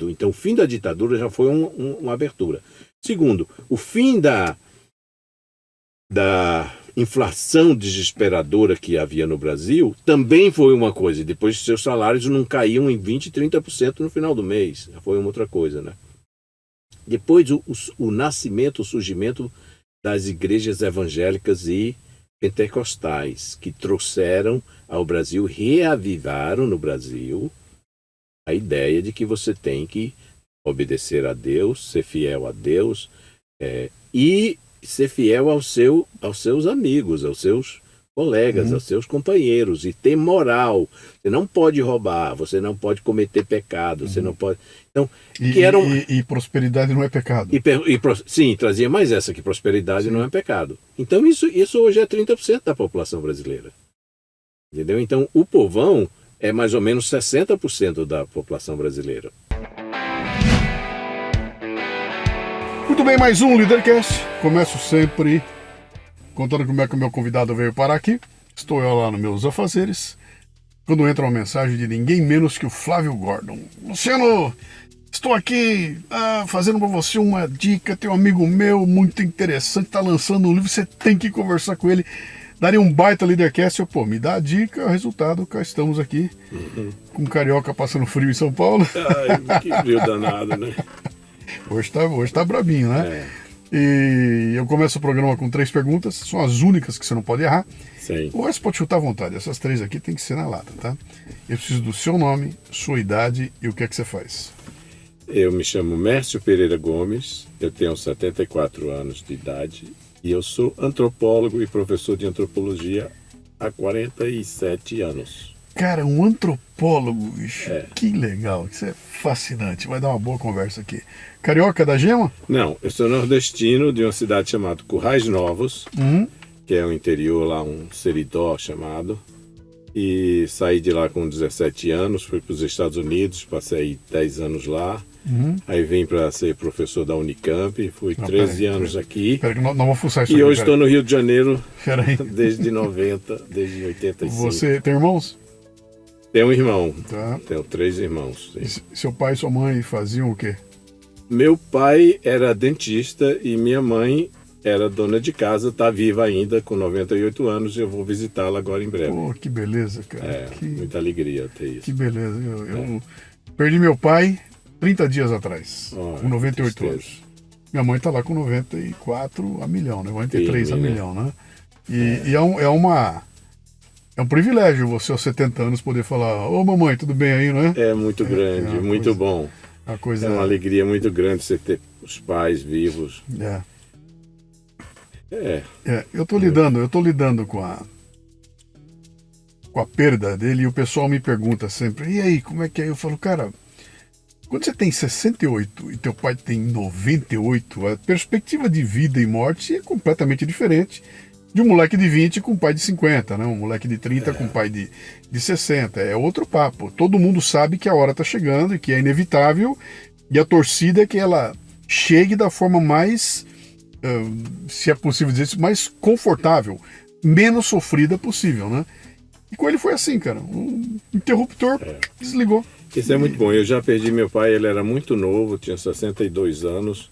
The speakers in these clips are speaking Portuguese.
Então, o fim da ditadura já foi uma abertura. Segundo, o fim da inflação desesperadora que havia no Brasil também foi uma coisa. E depois seus salários não caíam em 20%, 30% no final do mês. Foi uma outra coisa, né? Depois o nascimento, o surgimento das igrejas evangélicas e pentecostais, que trouxeram ao Brasil, reavivaram no Brasil a ideia de que você tem que obedecer a Deus, ser fiel a Deus e ser fiel aos seus amigos, aos seus colegas, aos seus companheiros, e ter moral. Você não pode roubar, você não pode cometer pecado, você não pode... Então, e prosperidade não é pecado. Sim, trazia mais essa, que prosperidade não é pecado. Então isso hoje é 30% da população brasileira. Entendeu? Então o povão é mais ou menos 60% da população brasileira. Muito bem, mais um Leadercast. Começo sempre contando como é que o meu convidado veio parar aqui. Estou eu lá nos meus afazeres, quando entra uma mensagem de ninguém menos que o Flávio Gordon. Luciano, estou aqui fazendo para você uma dica. Tem um amigo meu muito interessante, está lançando um livro, você tem que conversar com ele. Daria um baita Leadercast. Me dá a dica, o resultado, cá estamos aqui, com um carioca passando frio em São Paulo. Ai, que frio danado, né? Hoje tá brabinho, né? E eu começo o programa com 3 perguntas, são as únicas que você não pode errar. Sim. O resto pode chutar à vontade, essas 3 aqui tem que ser na lata, tá? Eu preciso do seu nome, sua idade e o que é que você faz. Eu me chamo Mércio Pereira Gomes, eu tenho 74 anos de idade e eu sou antropólogo e professor de antropologia há 47 anos. Cara, um antropólogo, bicho. Que legal, isso é fascinante, vai dar uma boa conversa aqui. Carioca da Gema? Não, eu sou nordestino de uma cidade chamada Currais Novos, que é o interior lá, um seridó chamado, e saí de lá com 17 anos, fui para os Estados Unidos, passei 10 anos lá, aí vim para ser professor da Unicamp, fui 13 anos aqui. Peraí, não vou fuçar isso e aqui, hoje estou no Rio de Janeiro desde 85. Você tem irmãos? Tenho um irmão, Tá. Tenho 3 irmãos. Seu pai e sua mãe faziam o quê? Meu pai era dentista e minha mãe era dona de casa, está viva ainda, com 98 anos, e eu vou visitá-la agora em breve. Pô, que beleza, cara. Muita alegria ter isso. Que beleza. Eu perdi meu pai 30 dias atrás, com 98 anos. Minha mãe tá lá com 94 a milhão, né? 93 a milhão, né? E é um privilégio você aos 70 anos poder falar: ô mamãe, tudo bem aí, não é? É muito grande, muito bom. É uma alegria muito grande você ter os pais vivos. Eu tô lidando com a perda dele, e o pessoal me pergunta sempre: e aí, como é que é? Eu falo: cara, quando você tem 68 e teu pai tem 98, a perspectiva de vida e morte é completamente diferente de um moleque de 20 com um pai de 50, né? Um moleque de 30 com um pai de 60. É outro papo. Todo mundo sabe que a hora tá chegando e que é inevitável, e a torcida é que ela chegue da forma mais, se é possível dizer isso, mais confortável, menos sofrida possível, né? E com ele foi assim, cara. Um interruptor desligou. Isso é muito bom. Eu já perdi meu pai, ele era muito novo, tinha 62 anos.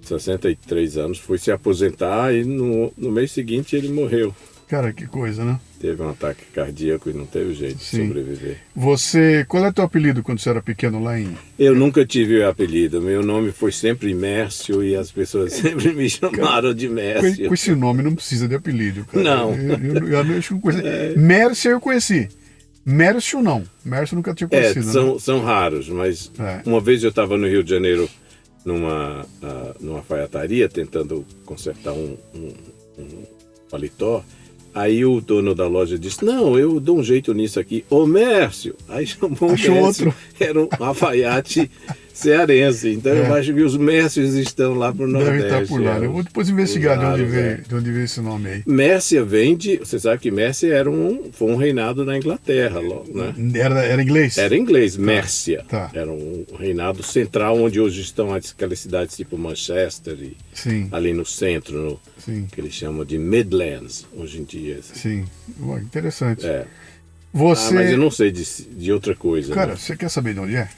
63 anos, foi se aposentar e no mês seguinte ele morreu. Cara, que coisa, né? Teve um ataque cardíaco e não teve jeito de sobreviver. Qual é teu apelido quando você era pequeno lá em... Eu nunca tive apelido, meu nome foi sempre Mércio e as pessoas sempre me chamaram de Mércio. Com esse nome não precisa de apelido, cara. Não. Eu acho que Mércio eu conheci. Mércio não. Mércio eu nunca tinha conhecido. São raros, mas uma vez eu estava no Rio de Janeiro numa alfaiataria tentando consertar um paletó. Aí o dono da loja disse: não, eu dou um jeito nisso aqui. Ô Mércio! Aí chamou outro. Era um alfaiate cearense. Então eu acho que os Mércios estão lá pro Nordeste. Deve estar por lá. Eu vou depois investigar de onde veio esse nome aí. Mércia vem de... Você sabe que Mércia foi um reinado na Inglaterra, né? Era inglês? Era inglês, Mércia. Tá. Era um reinado central, onde hoje estão aquelas cidades tipo Manchester e ali no centro, que eles chamam de Midlands, hoje em dia. Sim, interessante. Você... mas eu não sei de outra coisa. Cara, né? você quer saber de onde é?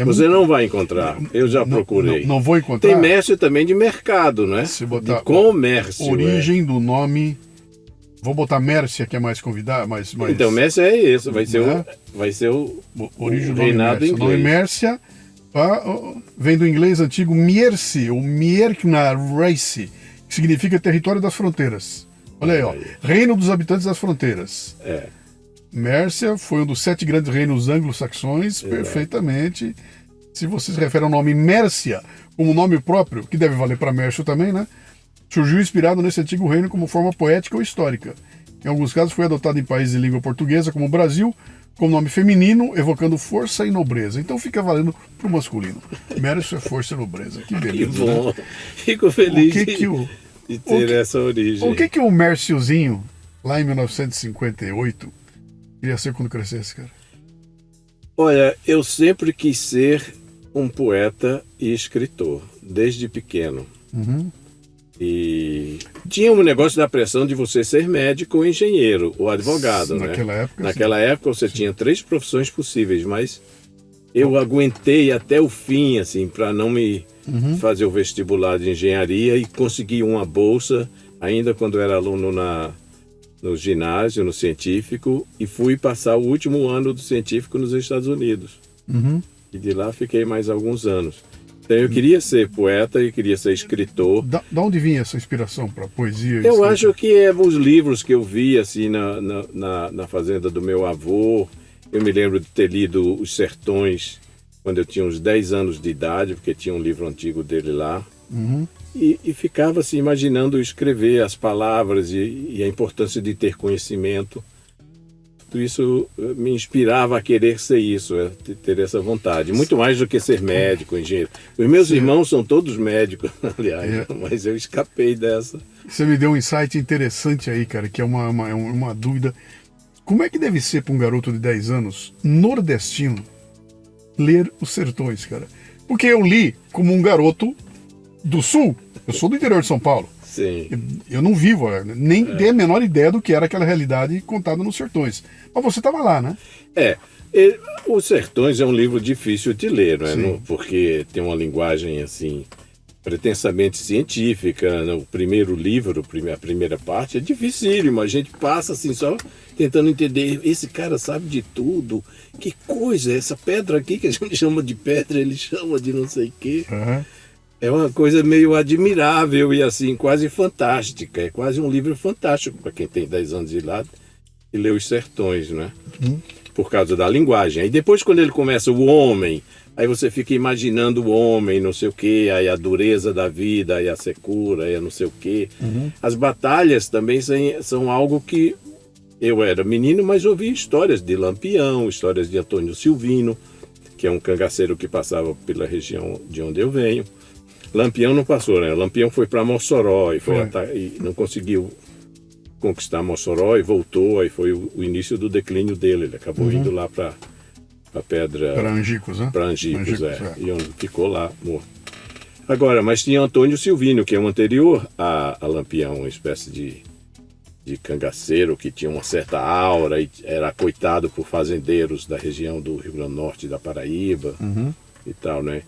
Você não vai encontrar. Eu já procurei. Não vou encontrar. Tem Mércia também de mercado, né? Se botar de comércio. Origem do nome. Vou botar Mércia, que é mais convidado. Mais... Então, Mércia é isso. Vai ser o origem do reinado inglês. O nome Mércia vem do inglês antigo Mierci, ou Mierkna Race, que significa território das fronteiras. Olha aí, ó. Reino dos habitantes das fronteiras. É. Mércia foi um dos 7 grandes reinos anglo-saxões, perfeitamente. Se você se refere ao nome Mércia como nome próprio, que deve valer para Mércio também, né? Surgiu inspirado nesse antigo reino como forma poética ou histórica. Em alguns casos foi adotado em países de língua portuguesa, como o Brasil, com nome feminino, evocando força e nobreza. Então fica valendo pro masculino. Mércio é força e nobreza. Que beleza. Que bom. Né? Fico feliz de ter o essa origem. O que o Mérciozinho, lá em 1958, queria ser quando crescesse, cara? Olha, eu sempre quis ser um poeta e escritor, desde pequeno. Uhum. E tinha um negócio da pressão de você ser médico ou engenheiro ou advogado, naquela né? Época, naquela época você tinha 3 profissões possíveis, mas eu aguentei até o fim, assim, para não me fazer o vestibular de engenharia e consegui uma bolsa, ainda quando era aluno no ginásio, no científico, e fui passar o último ano do científico nos Estados Unidos. Uhum. E de lá fiquei mais alguns anos. Então eu queria ser poeta e queria ser escritor. Da onde vinha essa inspiração para poesia? Eu acho que é os livros que eu vi assim na fazenda do meu avô. Eu me lembro de ter lido Os Sertões quando eu tinha uns 10 anos de idade, porque tinha um livro antigo dele lá. Uhum. E ficava assim imaginando escrever as palavras e a importância de ter conhecimento. Tudo isso me inspirava a querer ser isso, ter essa vontade. Muito mais do que ser médico, engenheiro. Os meus irmãos são todos médicos, aliás, mas eu escapei dessa. Você me deu um insight interessante aí, cara, que é uma dúvida. Como é que deve ser para um garoto de 10 anos, nordestino, ler Os Sertões, cara? Porque eu li como um garoto do Sul. Eu sou do interior de São Paulo. Sim. Eu não vivo, nem tenho a menor ideia do que era aquela realidade contada nos Sertões. Mas você estava lá, né? Os Sertões é um livro difícil de ler, não é? Porque tem uma linguagem assim pretensamente científica. O primeiro livro, a primeira parte, é dificílimo. A gente passa assim só tentando entender. Esse cara sabe de tudo. Que coisa, essa pedra aqui que a gente chama de pedra, ele chama de não sei o quê. Uhum. É uma coisa meio admirável e assim, quase fantástica. É quase um livro fantástico para quem tem 10 anos de idade e lê Os Sertões, né? Por causa da linguagem. Aí depois, quando ele começa o homem, aí você fica imaginando o homem, não sei o quê, aí a dureza da vida, aí a secura, aí a não sei o quê. As batalhas também são algo que eu era menino, mas ouvi histórias de Lampião, histórias de Antônio Silvino, que é um cangaceiro que passava pela região de onde eu venho. Lampião não passou, né? Lampião foi para Mossoró e não conseguiu conquistar Mossoró e voltou, aí foi o início do declínio dele. Ele acabou indo lá para a pedra... Para Angicos, né? Para Angicos, e onde ficou lá morto. Agora, mas tinha Antônio Silvino, que é o anterior a Lampião, uma espécie de cangaceiro que tinha uma certa aura e era coitado por fazendeiros da região do Rio Grande do Norte e da Paraíba e tal, né?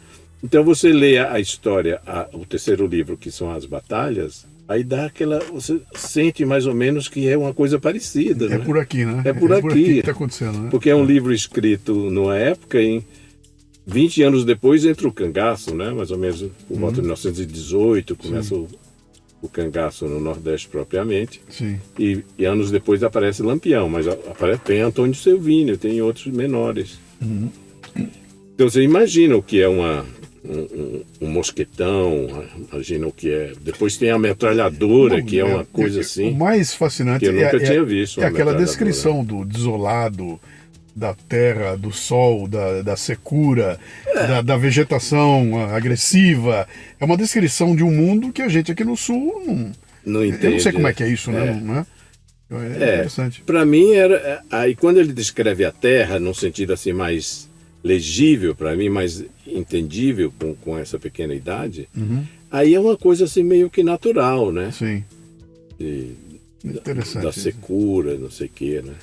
Então você lê a história, o terceiro livro, que são as batalhas, aí dá aquela... Você sente mais ou menos que é uma coisa parecida, né? É por aqui, né? É por aqui que está acontecendo, né? Porque é um livro escrito numa época, em 20 anos depois entra o cangaço, né? Mais ou menos por volta de 1918 começa o cangaço no Nordeste propriamente. Sim. E anos depois aparece Lampião, mas tem Antônio Silvino, tem outros menores. Então você imagina o que é um mosquetão, imagina o que é. Depois tem a metralhadora, que é uma coisa assim. O mais fascinante que eu nunca tinha visto. É aquela descrição do desolado, da terra, do sol, da secura, da vegetação agressiva. É uma descrição de um mundo que a gente aqui no Sul não entende. Eu não sei como é que é isso, né? Não é? É interessante. Para mim era. Aí quando ele descreve a terra, num sentido assim mais legível para mim, mais entendível com essa pequena idade, aí é uma coisa assim meio que natural, né? Sim. Interessante. Da secura, não sei o quê, né?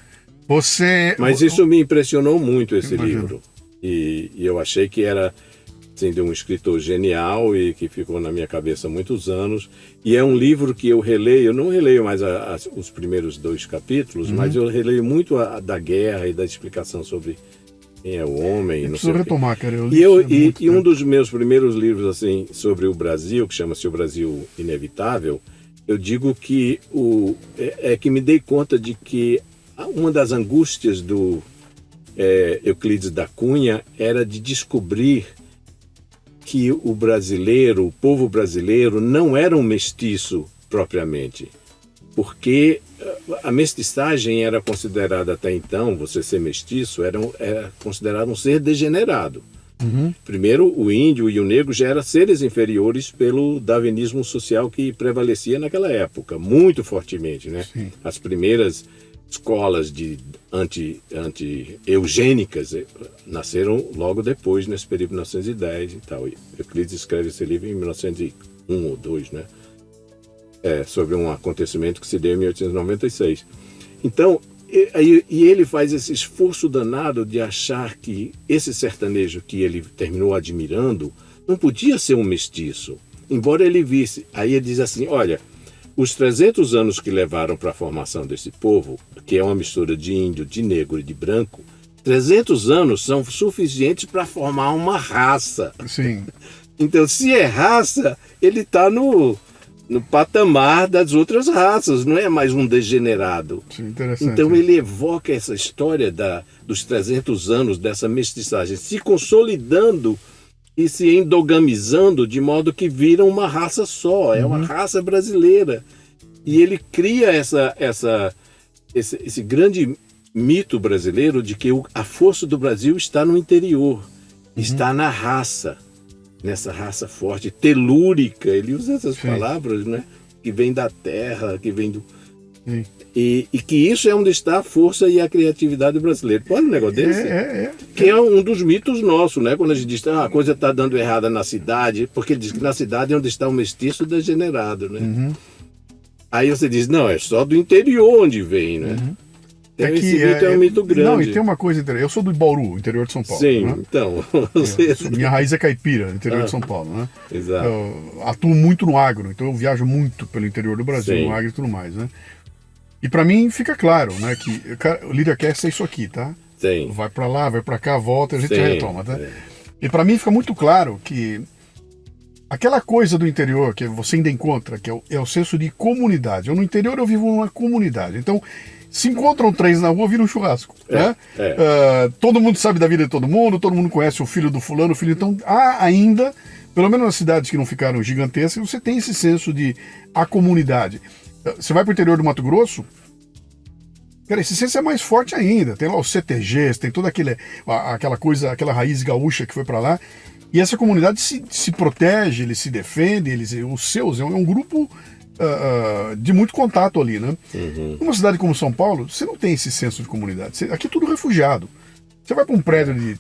Mas isso me impressionou muito, esse Imagino. livro. E eu achei que era assim, de um escritor genial e que ficou na minha cabeça há muitos anos. E é um livro que eu releio, eu não releio mais os primeiros 2 capítulos, mas eu releio muito a da guerra e da explicação sobre quem é o homem. Eu não sei preciso o quê. retomar, cara. Eu li isso há muito E um tempo. dos meus primeiros livros assim sobre o Brasil, que chama-se O Brasil Inevitável, eu digo que que me dei conta de que uma das angústias do Euclides da Cunha era de descobrir que o brasileiro, o povo brasileiro, não era um mestiço propriamente. Porque a mestiçagem era considerada até então, você ser mestiço, era considerado um ser degenerado. Primeiro, o índio e o negro já eram seres inferiores pelo darwinismo social que prevalecia naquela época, muito fortemente, né? Sim. As primeiras escolas de anti-eugênicas nasceram logo depois, nesse período de 1910 e tal. Euclides escreve esse livro em 1901 ou 2, né? Sobre um acontecimento que se deu em 1896. Então, e ele faz esse esforço danado de achar que esse sertanejo que ele terminou admirando não podia ser um mestiço, embora ele visse. Aí ele diz assim, olha, os 300 anos que levaram para a formação desse povo, que é uma mistura de índio, de negro e de branco, 300 anos são suficientes para formar uma raça. Sim. Então, se é raça, ele está no patamar das outras raças, não é mais um degenerado. Sim, interessante. Então ele evoca essa história dos 300 anos dessa mestiçagem, se consolidando e se endogamizando de modo que vira uma raça só, é uma raça brasileira. E ele cria esse grande mito brasileiro de que a força do Brasil está no interior, está na raça. Nessa raça forte, telúrica, ele usa essas palavras, né? Que vem da terra, que vem do... Sim. E que isso é onde está a força e a criatividade brasileira. Pode um negócio desse? Que é um dos mitos nossos, né? Quando a gente diz que a coisa está dando errada na cidade, porque ele diz que na cidade é onde está o mestiço degenerado, né? Aí você diz, não, é só do interior onde vem, né? Então, esse mito é um mito grande. Não, e tem uma coisa interessante. Eu sou do Bauru, interior de São Paulo. Sim, né? então. Minha raiz é caipira, interior de São Paulo, né? Exato. Eu atuo muito no agro, então eu viajo muito pelo interior do Brasil, Sim. no agro e tudo mais, né? E pra mim fica claro, né, que o Leadercast é isso aqui, tá? Sim. Vai pra lá, vai pra cá, volta, a gente Sim, retoma, tá? é. E pra mim fica muito claro que aquela coisa do interior que você ainda encontra, que é o senso de comunidade. No interior eu vivo numa comunidade, então se encontram 3 na rua, vira um churrasco, né? Todo mundo sabe da vida de todo mundo conhece o filho do fulano, então há ainda, pelo menos nas cidades que não ficaram gigantescas, você tem esse senso de a comunidade. Você vai para o interior do Mato Grosso, cara, esse senso é mais forte ainda. Tem lá os CTGs, tem toda aquela coisa, aquela raiz gaúcha que foi para lá. E essa comunidade se protege, ele se defende, os seus, é um grupo de muito contato ali, né? Numa cidade como São Paulo, você não tem esse senso de comunidade. Aqui é tudo refugiado. Você vai para um prédio de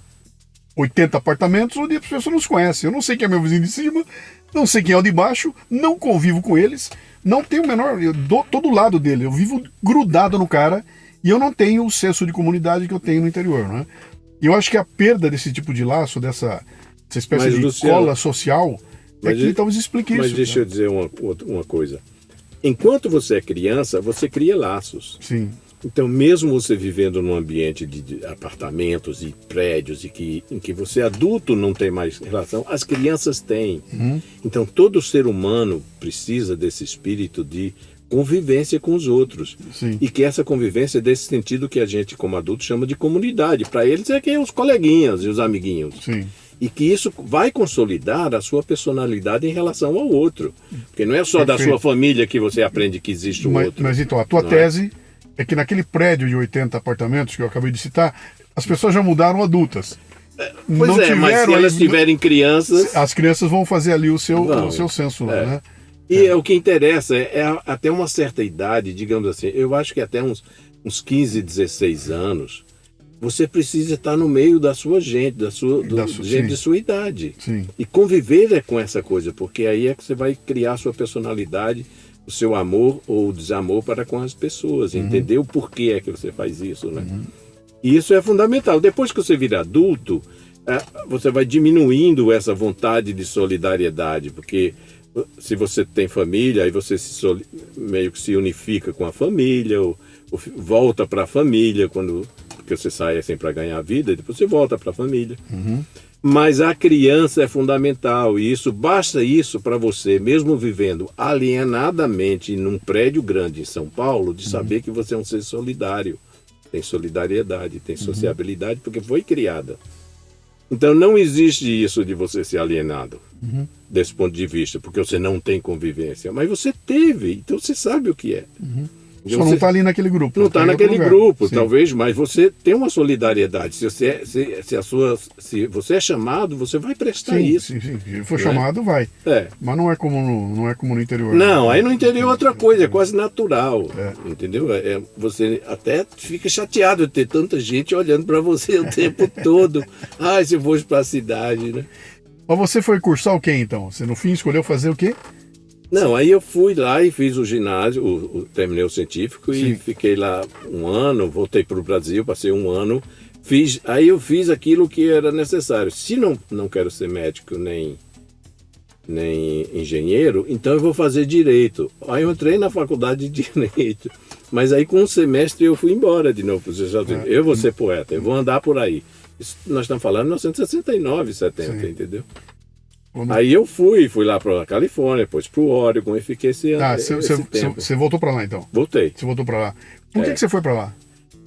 80 apartamentos onde as pessoas não se conhecem. Eu não sei quem é meu vizinho de cima, não sei quem é o de baixo, não convivo com eles, não tenho o menor... Eu dou todo lado dele, eu vivo grudado no cara e eu não tenho o senso de comunidade que eu tenho no interior, né? E eu acho que a perda desse tipo de laço, dessa espécie de Luciano, cola social, que talvez explique isso. Mas deixa eu dizer uma coisa. Enquanto você é criança, você cria laços. Sim. Então, mesmo você vivendo num ambiente de apartamentos e prédios em que você adulto não tem mais relação, as crianças têm. Então, todo ser humano precisa desse espírito de convivência com os outros. Sim. E que essa convivência é desse sentido que a gente, como adulto, chama de comunidade. Para eles é que é os coleguinhas e os amiguinhos. Sim. E que isso vai consolidar a sua personalidade em relação ao outro. Porque não é só da sua família que você aprende que existe o outro. Mas então, a tua tese é que naquele prédio de 80 apartamentos que eu acabei de citar, as pessoas já mudaram adultas. Pois mas se elas tiverem crianças... As crianças vão fazer ali o seu senso, né? E o que interessa até uma certa idade, digamos assim, eu acho que até uns 15, 16 anos, você precisa estar no meio da sua gente, gente de sua idade. Sim. E conviver com essa coisa, porque aí é que você vai criar a sua personalidade o seu amor ou desamor para com as pessoas, entender o porquê é que você faz isso, né? E isso é fundamental. Depois que você vira adulto, você vai diminuindo essa vontade de solidariedade, porque se você tem família, aí você meio que se unifica com a família, ou volta para a família, porque você sai assim para ganhar vida, e depois você volta para a família. Mas a criança é fundamental, e basta isso para você, mesmo vivendo alienadamente num prédio grande em São Paulo, de saber que você é um ser solidário. Tem solidariedade, tem sociabilidade, porque foi criada. Então não existe isso de você ser alienado, desse ponto de vista, porque você não tem convivência. Mas você teve, então você sabe o que é. Só não está ali naquele grupo. Não está naquele grupo, Sim. talvez, mas você tem uma solidariedade. Se você é chamado, você vai prestar isso. Sim. Se for chamado, vai. Mas não é como no interior. Não, aí no interior é outra coisa, é quase natural. Entendeu? Você até fica chateado de ter tanta gente olhando para você o tempo todo. Se eu fosse para a cidade, né? Mas você foi cursar o quê, então? Você no fim escolheu fazer o quê? Não, aí eu fui lá e fiz o ginásio, terminei o científico e fiquei lá um ano, voltei para o Brasil, passei um ano, aí eu fiz aquilo que era necessário. Se não quero ser médico nem engenheiro, então eu vou fazer direito. Aí eu entrei na faculdade de direito, mas aí com um semestre eu fui embora de novo para os Estados Unidos. Eu vou ser poeta, eu vou andar por aí. Isso nós estamos falando em 1969, 70, entendeu? Aí eu fui lá para a Califórnia, depois para o Oregon e fiquei esse tempo. Você voltou para lá então? Voltei. Você voltou para lá. Por que você foi para lá?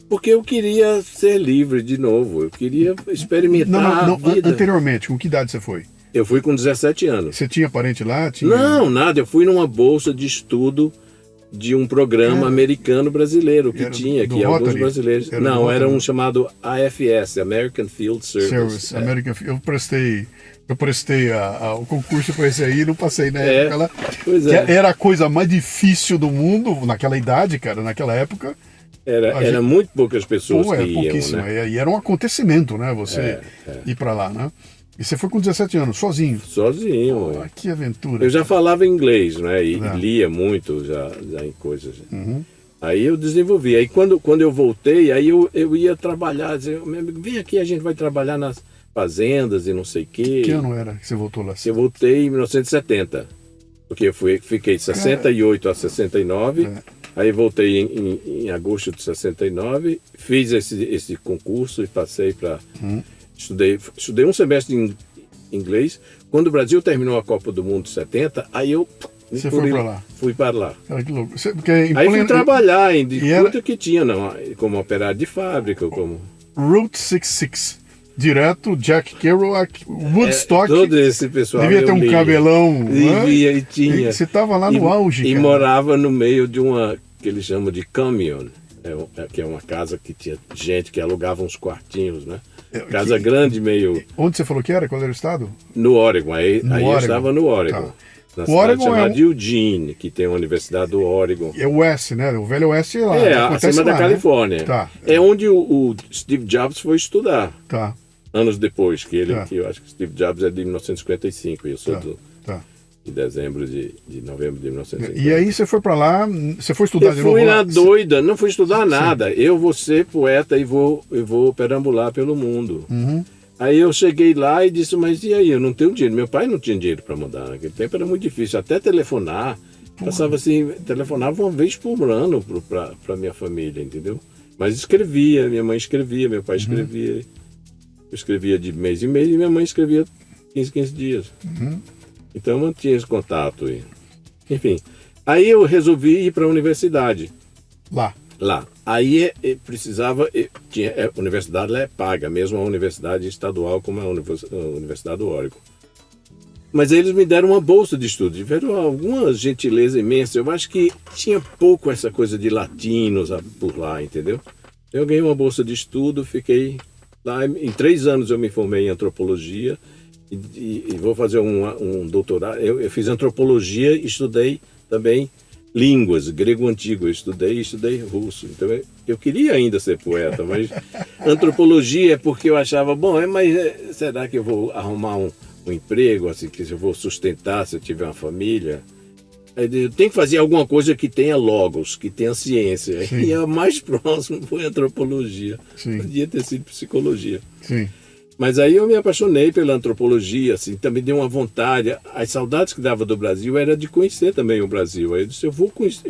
Porque eu queria ser livre de novo, eu queria experimentar a vida. Anteriormente, com que idade você foi? Eu fui com 17 anos. Você tinha parente lá? Não, nada, eu fui numa bolsa de estudo de um programa americano-brasileiro que tinha aqui, alguns brasileiros. Era um chamado AFS, American Field Service. Eu prestei o concurso para esse aí e não passei na época lá. Pois é. Era a coisa mais difícil do mundo naquela idade, cara, naquela época. Era muito poucas pessoas que iam, pouquíssimo. Né? E era um acontecimento, né? Você ir para lá, né? E você foi com 17 anos, sozinho? Sozinho. Que aventura. Eu já falava inglês, né? E lia muito já em coisas. Aí eu desenvolvi. Aí quando eu voltei, aí eu ia trabalhar. Dizia, meu amigo, vem aqui, a gente vai trabalhar nas fazendas e não sei o quê. Que ano era que você voltou lá? Eu voltei em 1970. Porque eu fiquei de 68 a 69. Aí voltei em agosto de 69. Fiz esse concurso e passei para... Estudei um semestre em inglês. Quando o Brasil terminou a Copa do Mundo de 70, aí eu... Você foi para lá? Fui para lá. Cara, que louco. Aí fui trabalhar em tudo que tinha, como operário de fábrica, como... Route 66. Direto, Jack Kerouac, Woodstock. Todo esse pessoal. Devia ter um cabelão. Devia, e tinha. Você estava lá no auge, E cara. morava no meio de uma, que eles chamam de commune, que é uma casa que tinha gente que alugava uns quartinhos, né? Casa grande, meio... Onde você falou que era? Qual era o estado? No Oregon. Aí eu estava no Oregon. Tá. Na cidade chamada de Eugene, que tem a Universidade do Oregon. É o Oeste, né? O Velho Oeste é lá. Acima da Califórnia. Né? Tá. É onde o Steve Jobs foi estudar. Tá. Anos depois, que eu acho que Steve Jobs é de 1955, eu sou de novembro de 1950. E aí você foi para lá, você foi estudar de novo? Eu fui na doida, não fui estudar nada. Eu vou ser poeta e vou perambular pelo mundo. Aí eu cheguei lá e disse, mas e aí, eu não tenho dinheiro. Meu pai não tinha dinheiro para mudar, naquele tempo era muito difícil, até telefonar. Passava assim, telefonava uma vez por ano para minha família, entendeu? Mas escrevia, minha mãe escrevia, meu pai escrevia. Eu escrevia de mês em mês e minha mãe escrevia 15 dias. Então eu mantinha esse contato. Enfim, aí eu resolvi ir para a universidade. Lá. Aí precisava... a universidade lá é paga, mesmo a universidade estadual como a Universidade do Oregon. Mas eles me deram uma bolsa de estudo, tiveram alguma gentileza imensa. Eu acho que tinha pouco essa coisa de latinos por lá, entendeu? Eu ganhei uma bolsa de estudo, fiquei lá. Em 3 anos eu me formei em antropologia e vou fazer um doutorado. Eu fiz antropologia e estudei também línguas, grego antigo. Eu estudei russo. Então eu queria ainda ser poeta, mas antropologia é porque eu achava, será que eu vou arrumar um emprego, assim, que eu vou sustentar se eu tiver uma família? Tem que fazer alguma coisa que tenha logos, que tenha ciência. Sim. E a mais próximo foi antropologia. Sim. Podia ter sido psicologia. Sim. Mas aí eu me apaixonei pela antropologia, assim, também deu uma vontade. As saudades que dava do Brasil era de conhecer também o Brasil. Aí eu disse, eu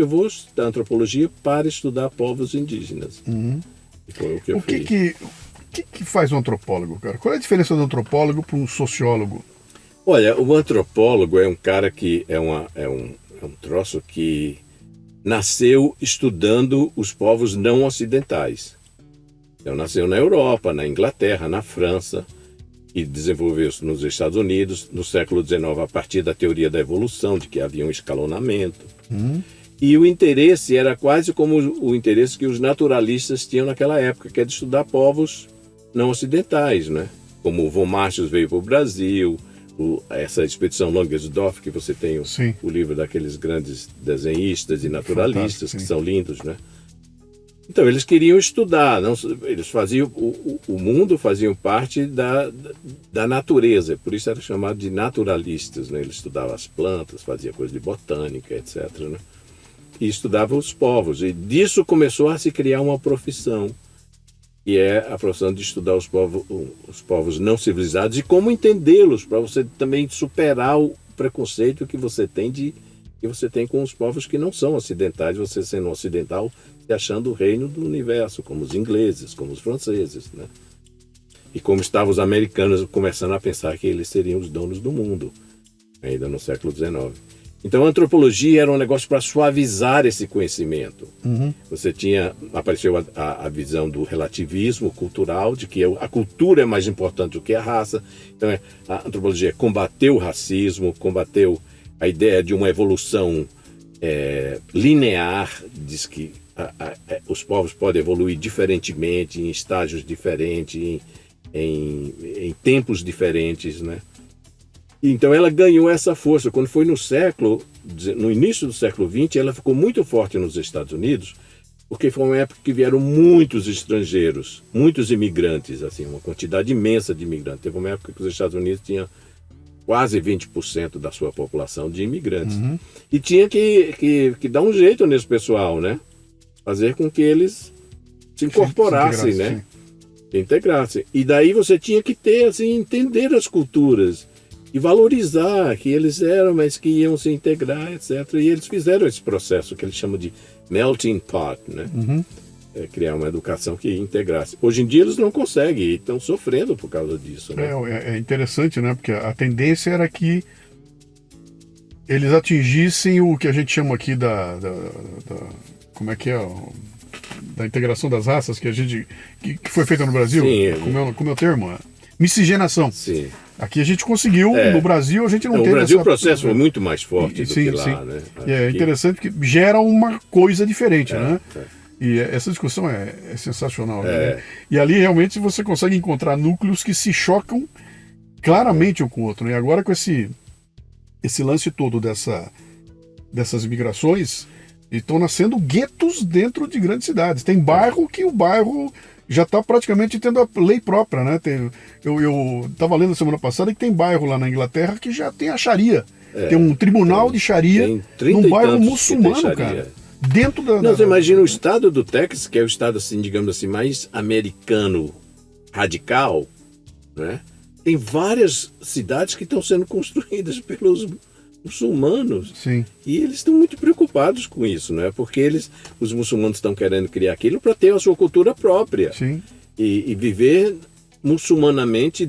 vou estudar antropologia para estudar povos indígenas. Uhum. E foi o que eu O fiz. que faz um antropólogo, cara? Qual é a diferença do antropólogo para um sociólogo? Olha, o antropólogo é um cara que é um troço que nasceu estudando os povos não ocidentais. Então, nasceu na Europa, na Inglaterra, na França, e desenvolveu-se nos Estados Unidos no século XIX, a partir da teoria da evolução, de que havia um escalonamento. E o interesse era quase como o interesse que os naturalistas tinham naquela época, que é de estudar povos não ocidentais, né? Como o von Martius veio para o Brasil, essa expedição Langesdorff, que você tem o livro daqueles grandes desenhistas e naturalistas, que são lindos, né? Então, eles queriam estudar, eles faziam, o mundo faziam parte da natureza, por isso era chamado de naturalistas, né? Eles estudavam as plantas, faziam coisa de botânica, etc., né? E estudavam os povos, e disso começou a se criar uma profissão, que é a profissão de estudar os povos não civilizados e como entendê-los, para você também superar o preconceito que você tem com os povos que não são ocidentais, você sendo ocidental, se achando o reino do universo, como os ingleses, como os franceses, né? E como estavam os americanos começando a pensar que eles seriam os donos do mundo, ainda no século XIX. Então a antropologia era um negócio para suavizar esse conhecimento. Apareceu a visão do relativismo cultural, de que a cultura é mais importante do que a raça. Então a antropologia combateu o racismo, combateu a ideia de uma evolução linear, diz que os povos podem evoluir diferentemente, em estágios diferentes, em tempos diferentes, né? Então ela ganhou essa força. Quando foi no início do século XX, ela ficou muito forte nos Estados Unidos, porque foi uma época que vieram muitos estrangeiros, muitos imigrantes, assim, uma quantidade imensa de imigrantes. Teve uma época que os Estados Unidos tinham quase 20% da sua população de imigrantes. E tinha que dar um jeito nesse pessoal, né? Fazer com que eles se incorporassem, né? Se integrassem. E daí você tinha que ter, assim, entender as culturas e valorizar que eles eram, mas que iam se integrar, etc. E eles fizeram esse processo que eles chamam de melting pot, né? Criar uma educação que integrasse. Hoje em dia eles não conseguem e estão sofrendo por causa disso, né? É interessante, né? Porque a tendência era que eles atingissem o que a gente chama aqui como é que é? Da integração das raças que foi feita no Brasil. Sim, como é o termo? Miscigenação. Sim. Aqui a gente conseguiu, no Brasil a gente não teve. No Brasil o processo foi muito mais forte do que lá, né? E é interessante porque gera uma coisa diferente, né? E essa discussão é sensacional, né? E ali realmente você consegue encontrar núcleos que se chocam claramente um com o outro, né? E agora com esse lance todo dessas migrações, estão nascendo guetos dentro de grandes cidades. Tem bairro que o bairro já está praticamente tendo a lei própria, né? Eu estava lendo semana passada que tem bairro lá na Inglaterra que já tem a Sharia. Tem um tribunal de Sharia num bairro muçulmano, cara. Dentro você imagina o estado do Texas, que é o estado, assim, digamos assim, mais americano radical, né? Tem várias cidades que estão sendo construídas pelos muçulmanos. Sim. E eles estão muito preocupados com isso, né? Porque os muçulmanos estão querendo criar aquilo para ter a sua cultura própria. Sim. E viver muçulmanamente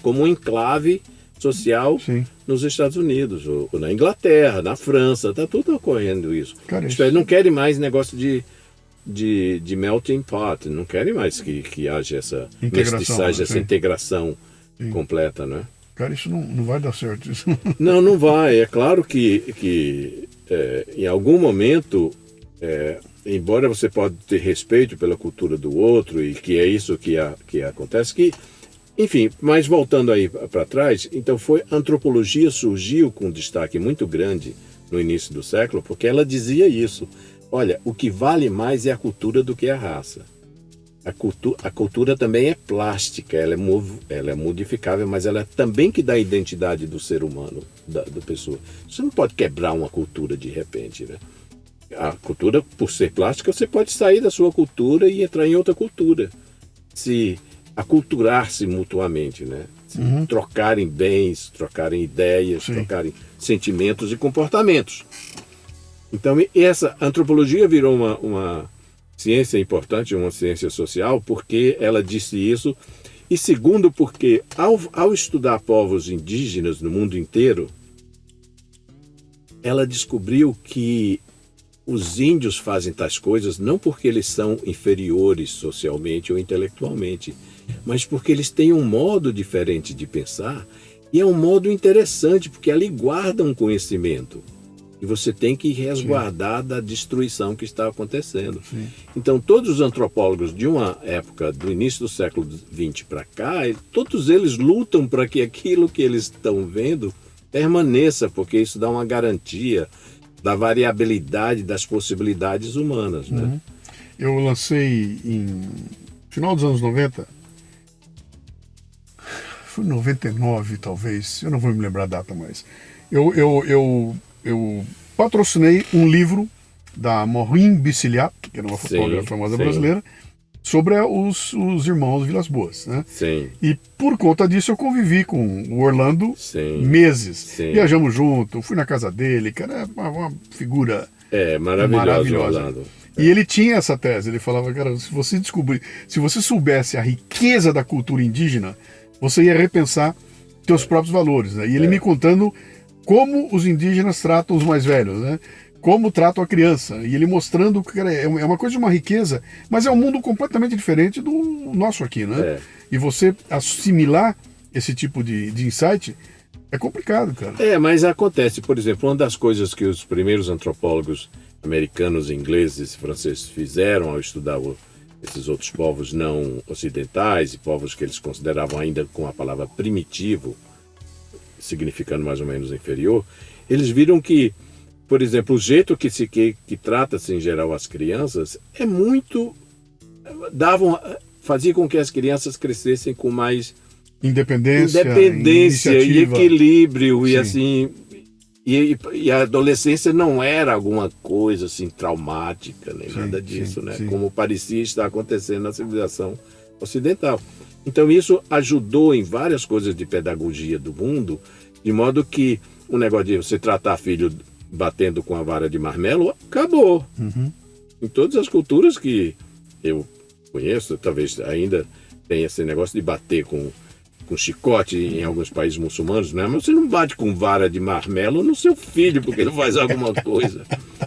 como um enclave social. Sim. Nos Estados Unidos, ou na Inglaterra, na França, está tudo ocorrendo isso. Cara, eles não querem mais negócio de melting pot, não querem mais que haja essa integração completa, né? Cara, isso não vai dar certo. Isso. Não vai. É claro que em algum momento, embora você pode ter respeito pela cultura do outro, e que é isso que acontece, enfim, mas voltando aí para trás, então a antropologia surgiu com um destaque muito grande no início do século, porque ela dizia isso. Olha, o que vale mais é a cultura do que a raça. A cultura também é plástica, ela é modificável, mas ela é também que dá a identidade do ser humano, da pessoa. Você não pode quebrar uma cultura de repente, né? A cultura, por ser plástica, você pode sair da sua cultura e entrar em outra cultura. Se aculturar-se mutuamente, né? Trocarem bens, trocarem ideias, trocarem sentimentos e comportamentos. Então, essa antropologia virou uma ciência importante, uma ciência social, porque ela disse isso. E segundo, porque ao estudar povos indígenas no mundo inteiro, ela descobriu que os índios fazem tais coisas não porque eles são inferiores socialmente ou intelectualmente, mas porque eles têm um modo diferente de pensar, e é um modo interessante, porque ali guardam um conhecimento. E você tem que resguardar da destruição que está acontecendo. Sim. Então, todos os antropólogos de uma época, do início do século XX para cá, todos eles lutam para que aquilo que eles estão vendo permaneça, porque isso dá uma garantia da variabilidade das possibilidades humanas. Né? Eu lancei em final dos anos 90, foi 99 talvez, eu não vou me lembrar a data mais. Eu patrocinei um livro da Maureen Bicilhat, que era uma fotógrafa famosa brasileira, sobre os irmãos Vilas Boas, né? Sim. E por conta disso eu convivi com o Orlando meses. Sim. Viajamos junto, fui na casa dele, cara, é uma figura maravilhosa. Orlando. E ele tinha essa tese, ele falava, cara, se você soubesse a riqueza da cultura indígena, você ia repensar seus próprios valores, né? E ele me contando como os indígenas tratam os mais velhos, né? Como tratam a criança. E ele mostrando que é uma coisa de uma riqueza, mas é um mundo completamente diferente do nosso aqui, né? E você assimilar esse tipo de insight é complicado, cara. Mas acontece, por exemplo, uma das coisas que os primeiros antropólogos americanos, ingleses e franceses fizeram ao estudar esses outros povos não ocidentais e povos que eles consideravam ainda com a palavra primitivo, significando mais ou menos inferior, eles viram que, por exemplo, o jeito que trata-se em geral as crianças é muito... fazia com que as crianças crescessem com mais independência e equilíbrio. E assim... E a adolescência não era alguma coisa assim traumática, nem nada disso, né? Como parecia estar acontecendo na civilização ocidental. Então isso ajudou em várias coisas de pedagogia do mundo, de modo que o negócio de você tratar filho batendo com a vara de marmelo acabou. Em todas as culturas que eu conheço, talvez ainda tenha esse negócio de bater com chicote em alguns países muçulmanos, né? Mas você não bate com vara de marmelo no seu filho, porque ele faz alguma coisa.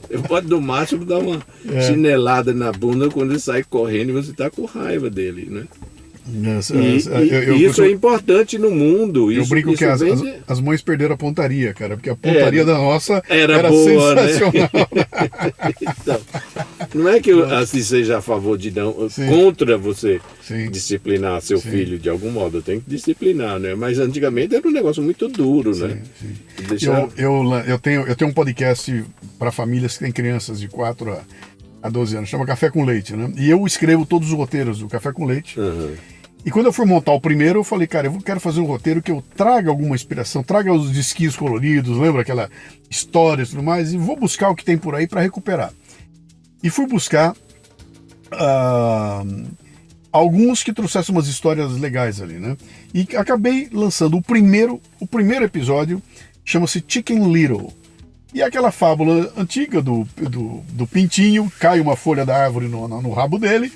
Você pode, no máximo, dar uma chinelada na bunda quando ele sai correndo e você está com raiva dele, né? Isso é importante no mundo. Eu brinco que as mães perderam a pontaria, cara, porque a pontaria da nossa era boa, sensacional. Né? Então, não é que eu assim, seja a favor de contra você disciplinar seu filho de algum modo. Eu tenho que disciplinar, né? Mas antigamente era um negócio muito duro, né? Eu tenho um podcast para famílias que têm crianças de 4 a 12 anos, chama Café com Leite, né? E eu escrevo todos os roteiros do Café com Leite. E quando eu fui montar o primeiro, eu falei, cara, eu quero fazer um roteiro que eu traga alguma inspiração, traga os disquinhos coloridos, lembra aquela história e tudo mais, e vou buscar o que tem por aí para recuperar. E fui buscar alguns que trouxessem umas histórias legais ali, né? E acabei lançando o primeiro episódio, chama-se Chicken Little. E é aquela fábula antiga do pintinho, cai uma folha da árvore no rabo dele,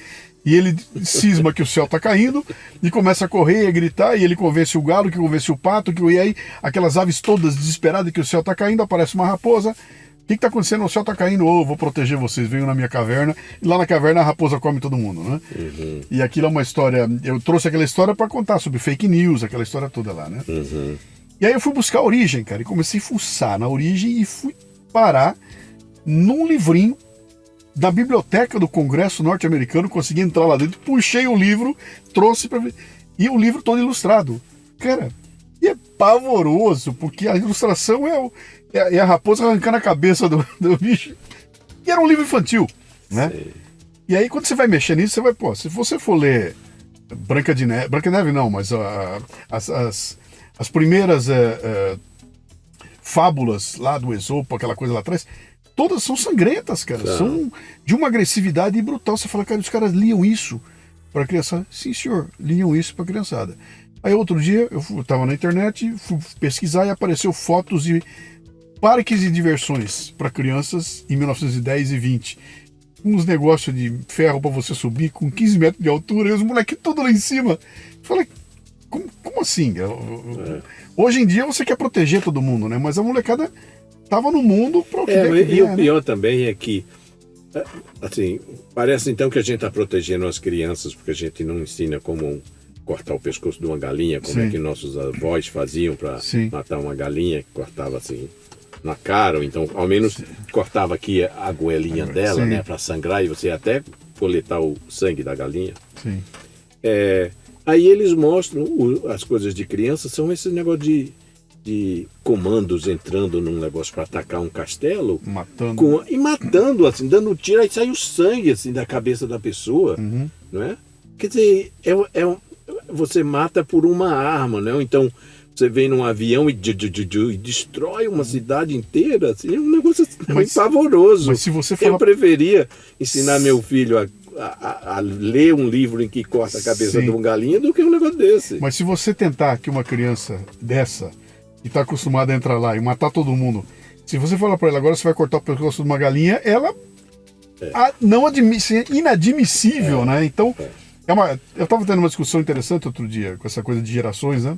e ele cisma que o céu está caindo, e começa a correr e a gritar, e ele convence o galo, que convence o pato, e aí aquelas aves todas desesperadas que o céu está caindo, aparece uma raposa. O que está acontecendo? O céu está caindo, vou proteger vocês, venham na minha caverna, e lá na caverna a raposa come todo mundo, né? E aquilo é uma história, eu trouxe aquela história para contar sobre fake news, aquela história toda lá, né? E aí eu fui buscar a origem, cara, e comecei a fuçar na origem e fui parar num livrinho da biblioteca do Congresso norte-americano, consegui entrar lá dentro, puxei o livro, trouxe para ver, e o livro todo ilustrado. Cara, e é pavoroso, porque a ilustração é a raposa arrancando a cabeça do bicho. E era um livro infantil, né? E aí, quando você vai mexer nisso, você vai, pô, se você for ler Branca de Neve não, mas as primeiras fábulas lá do Esopo, aquela coisa lá atrás, todas são sangrentas, cara. São de uma agressividade brutal. Você fala, cara, os caras liam isso para criançada. Sim, senhor, liam isso para criançada. Aí outro dia eu estava na internet, fui pesquisar e apareceu fotos de parques de diversões para crianças em 1910 e 20. Uns negócios de ferro para você subir com 15 metros de altura e os moleques tudo lá em cima. Eu falei, como assim? Hoje em dia você quer proteger todo mundo, né? Mas a molecada tava no mundo para o que e o pior também é que, assim, parece então que a gente está protegendo as crianças porque a gente não ensina como cortar o pescoço de uma galinha, como é que nossos avós faziam para matar uma galinha, que cortava assim na cara, ou então ao menos cortava aqui a goelinha dela, né, para sangrar e você até coletar o sangue da galinha. Sim. Aí eles mostram as coisas de criança, são esse negócio de comandos entrando num negócio para atacar um castelo, matando assim, dando tiro, aí sai o sangue assim da cabeça da pessoa, não é? Quer dizer, você mata por uma arma, né? Então você vem num avião e destrói uma cidade inteira, assim, é um negócio assim, pavoroso. Mas se você Eu preferia ensinar meu filho a ler um livro em que corta a cabeça de uma galinha do que um negócio desse. Mas se você tentar que uma criança dessa, que está acostumada a entrar lá e matar todo mundo, se você falar para ela agora você vai cortar o pescoço de uma galinha, ela não admite, é inadmissível, né? Então, eu estava tendo uma discussão interessante outro dia com essa coisa de gerações, né?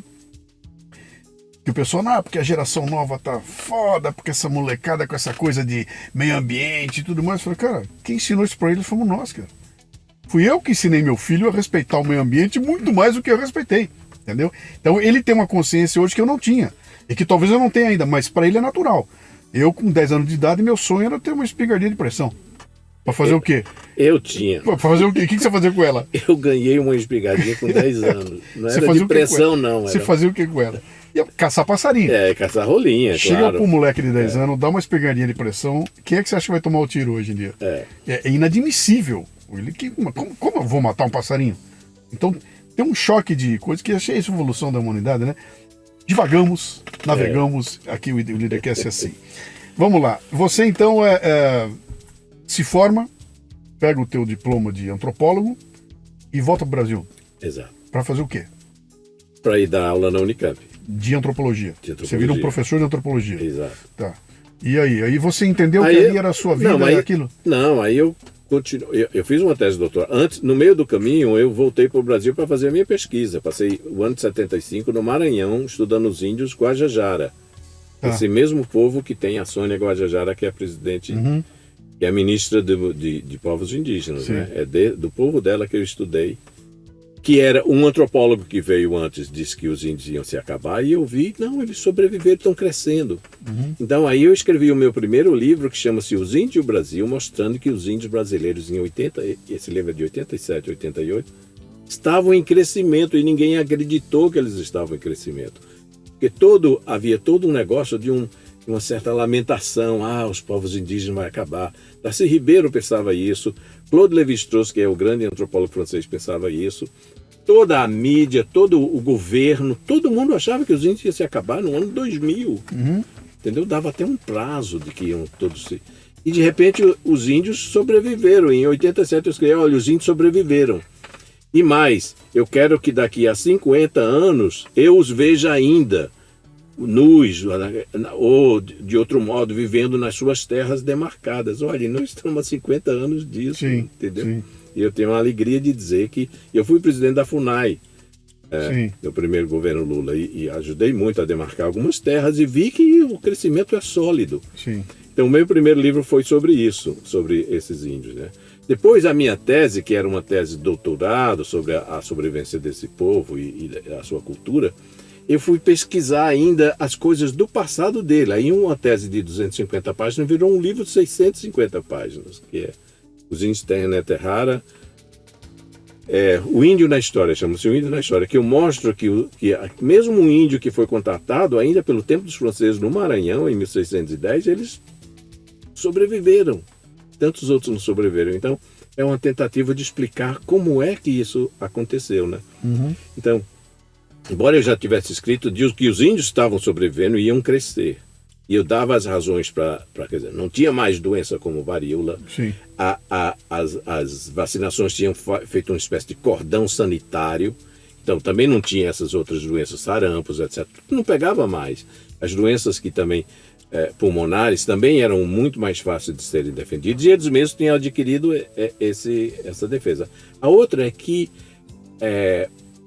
Que o pessoal, porque a geração nova tá foda, porque essa molecada com essa coisa de meio ambiente e tudo mais. Eu falei, cara, quem ensinou isso pra eles fomos nós, cara. Fui eu que ensinei meu filho a respeitar o meio ambiente muito mais do que eu respeitei, entendeu? Então ele tem uma consciência hoje que eu não tinha, e que talvez eu não tenha ainda, mas pra ele é natural. Eu, com 10 anos de idade, meu sonho era ter uma espingardinha de pressão. Pra fazer o quê? Eu tinha. Pra fazer o quê? O que você fazia com ela? Eu ganhei uma espingardinha com 10 anos. Não era de pressão, não. Você fazia o que com ela? Ia caçar passarinho. Caçar rolinha, Chega pro moleque de 10 anos, dá uma espingardinha de pressão. Quem é que você acha que vai tomar o tiro hoje em dia? É inadmissível. Como eu vou matar um passarinho? Então, tem um choque de coisas que achei essa evolução da humanidade, né? Divagamos, navegamos, aqui o Lidercast é assim. Vamos lá. Você, então, se forma, pega o teu diploma de antropólogo e volta pro Brasil. Exato. Para fazer o quê? Para ir dar aula na Unicamp. De antropologia. Você vira um professor de antropologia. Exato. Tá. E aí você entendeu que ali era a sua vida, era aquilo? Não, aí eu continuo. Eu fiz uma tese de doutorado. Antes, no meio do caminho, eu voltei para o Brasil para fazer a minha pesquisa. Passei o ano de 75 no Maranhão, estudando os índios Guajajara. Esse mesmo povo que tem a Sônia Guajajara, que é a presidente, que é a ministra de povos indígenas. Né? Do povo dela que eu estudei. Que era um antropólogo que veio antes, disse que os índios iam se acabar, e eu vi, não, eles sobreviveram, estão crescendo. Então aí eu escrevi o meu primeiro livro, que chama-se Os Índios e o Brasil, mostrando que os índios brasileiros em 80, esse livro é de 87, 88, estavam em crescimento, e ninguém acreditou que eles estavam em crescimento. Porque havia todo um negócio de uma certa lamentação, os povos indígenas vão acabar. Darcy Ribeiro pensava isso, Claude Lévi-Strauss, que é o grande antropólogo francês, pensava isso. Toda a mídia, todo o governo, todo mundo achava que os índios iam se acabar no ano 2000. Entendeu? Dava até um prazo de que iam todos se... E de repente os índios sobreviveram. Em 87 eu escrevi, olha, os índios sobreviveram. E mais, eu quero que daqui a 50 anos eu os veja ainda nus, ou de outro modo, vivendo nas suas terras demarcadas. Olha, nós estamos há 50 anos disso, entendeu? Sim. E eu tenho a alegria de dizer que eu fui presidente da FUNAI, no primeiro governo Lula, e ajudei muito a demarcar algumas terras e vi que o crescimento é sólido. Sim. Então, o meu primeiro livro foi sobre isso, sobre esses índios, né? Depois, a minha tese, que era uma tese de doutorado sobre a sobrevivência desse povo e a sua cultura, eu fui pesquisar ainda as coisas do passado dele. Aí uma tese de 250 páginas virou um livro de 650 páginas, que é Os Índios Terra-Rara, o Índio na História, chama-se O Índio na História, que eu mostro que mesmo um índio que foi contatado ainda pelo tempo dos franceses no Maranhão, em 1610, eles sobreviveram. Tantos outros não sobreviveram. Então, é uma tentativa de explicar como é que isso aconteceu, né? Então, embora eu já tivesse escrito, diz que os índios estavam sobrevivendo e iam crescer. E eu dava as razões para, quer dizer, não tinha mais doença como varíola. Sim. As vacinações tinham feito uma espécie de cordão sanitário. Então também não tinha essas outras doenças, sarampos, etc. Não pegava mais. As doenças que também pulmonares também eram muito mais fáceis de serem defendidas e eles mesmos tinham adquirido essa defesa. A outra é que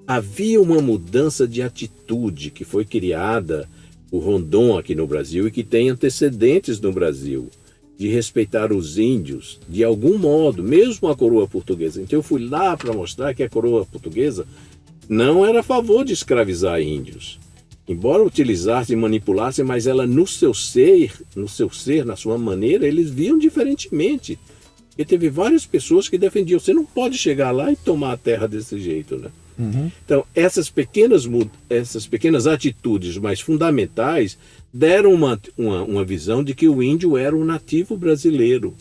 havia uma mudança de atitude que foi criada por Rondon aqui no Brasil e que tem antecedentes no Brasil, de respeitar os índios de algum modo, mesmo a coroa portuguesa. Então eu fui lá para mostrar que a coroa portuguesa não era a favor de escravizar índios. Embora utilizasse e manipulasse, mas ela no seu ser, na sua maneira, eles viam diferentemente. E teve várias pessoas que defendiam, você não pode chegar lá e tomar a terra desse jeito, né? Então, essas pequenas atitudes mais fundamentais deram uma visão de que o índio era um nativo brasileiro.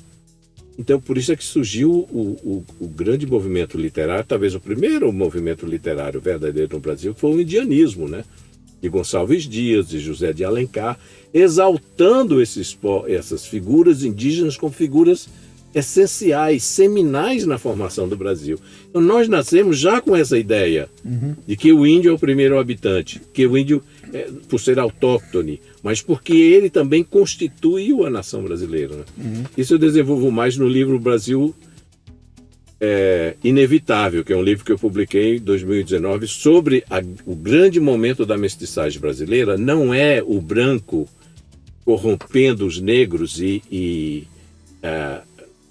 Então, por isso é que surgiu o grande movimento literário, talvez o primeiro movimento literário verdadeiro no Brasil, que foi o indianismo, né? De Gonçalves Dias, de José de Alencar, exaltando essas figuras indígenas como figuras essenciais, seminais na formação do Brasil. Então nós nascemos já com essa ideia de que o índio é o primeiro habitante, que o índio, por ser autóctone, mas porque ele também constituiu a nação brasileira. Né? Isso eu desenvolvo mais no livro Brasil Inevitável, que é um livro que eu publiquei em 2019 sobre o grande momento da mestiçagem brasileira. Não é o branco corrompendo os negros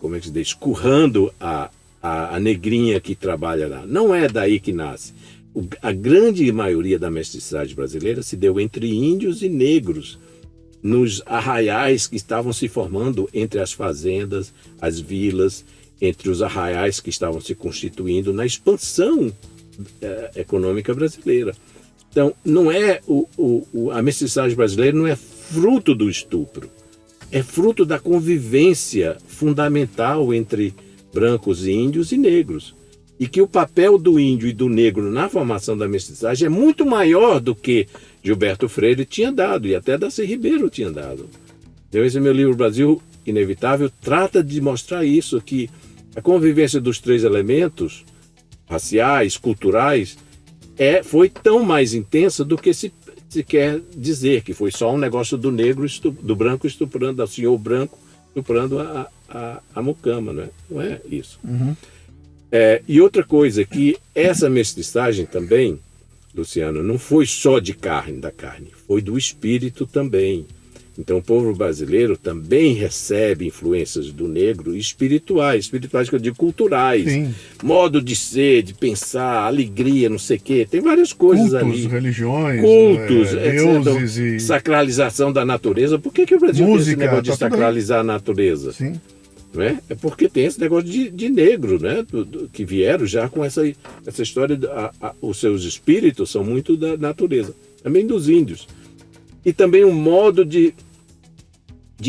como é que se diz, escurrando a negrinha que trabalha lá. Não é daí que nasce. A grande maioria da mestiçagem brasileira se deu entre índios e negros, nos arraiais que estavam se formando entre as fazendas, as vilas, entre os arraiais que estavam se constituindo na expansão econômica brasileira. Então, não é a mestiçagem brasileira não é fruto do estupro. É fruto da convivência fundamental entre brancos e índios e negros. E que o papel do índio e do negro na formação da mestiçagem é muito maior do que Gilberto Freire tinha dado, e até Darcy Ribeiro tinha dado. Então, esse meu livro Brasil Inevitável trata de mostrar isso, que a convivência dos três elementos, raciais, culturais, foi tão mais intensa do que se quer dizer, que foi só um negócio do negro, do branco estuprando, o senhor branco estuprando a mucama, né? Não é isso. E outra coisa, que essa mestiçagem também, Luciano, não foi só da carne, foi do espírito também. Então o povo brasileiro também recebe influências do negro espirituais que eu digo culturais. Sim. Modo de ser, de pensar, alegria, não sei o quê. Tem várias coisas ali. Religiões, cultos, deuses e... sacralização da natureza. Por que o Brasil tem esse negócio de sacralizar a natureza? Sim. Não é? É porque tem esse negócio de negro, né? Que vieram já com essa história. Os seus espíritos são muito da natureza. Também dos índios. E também um modo de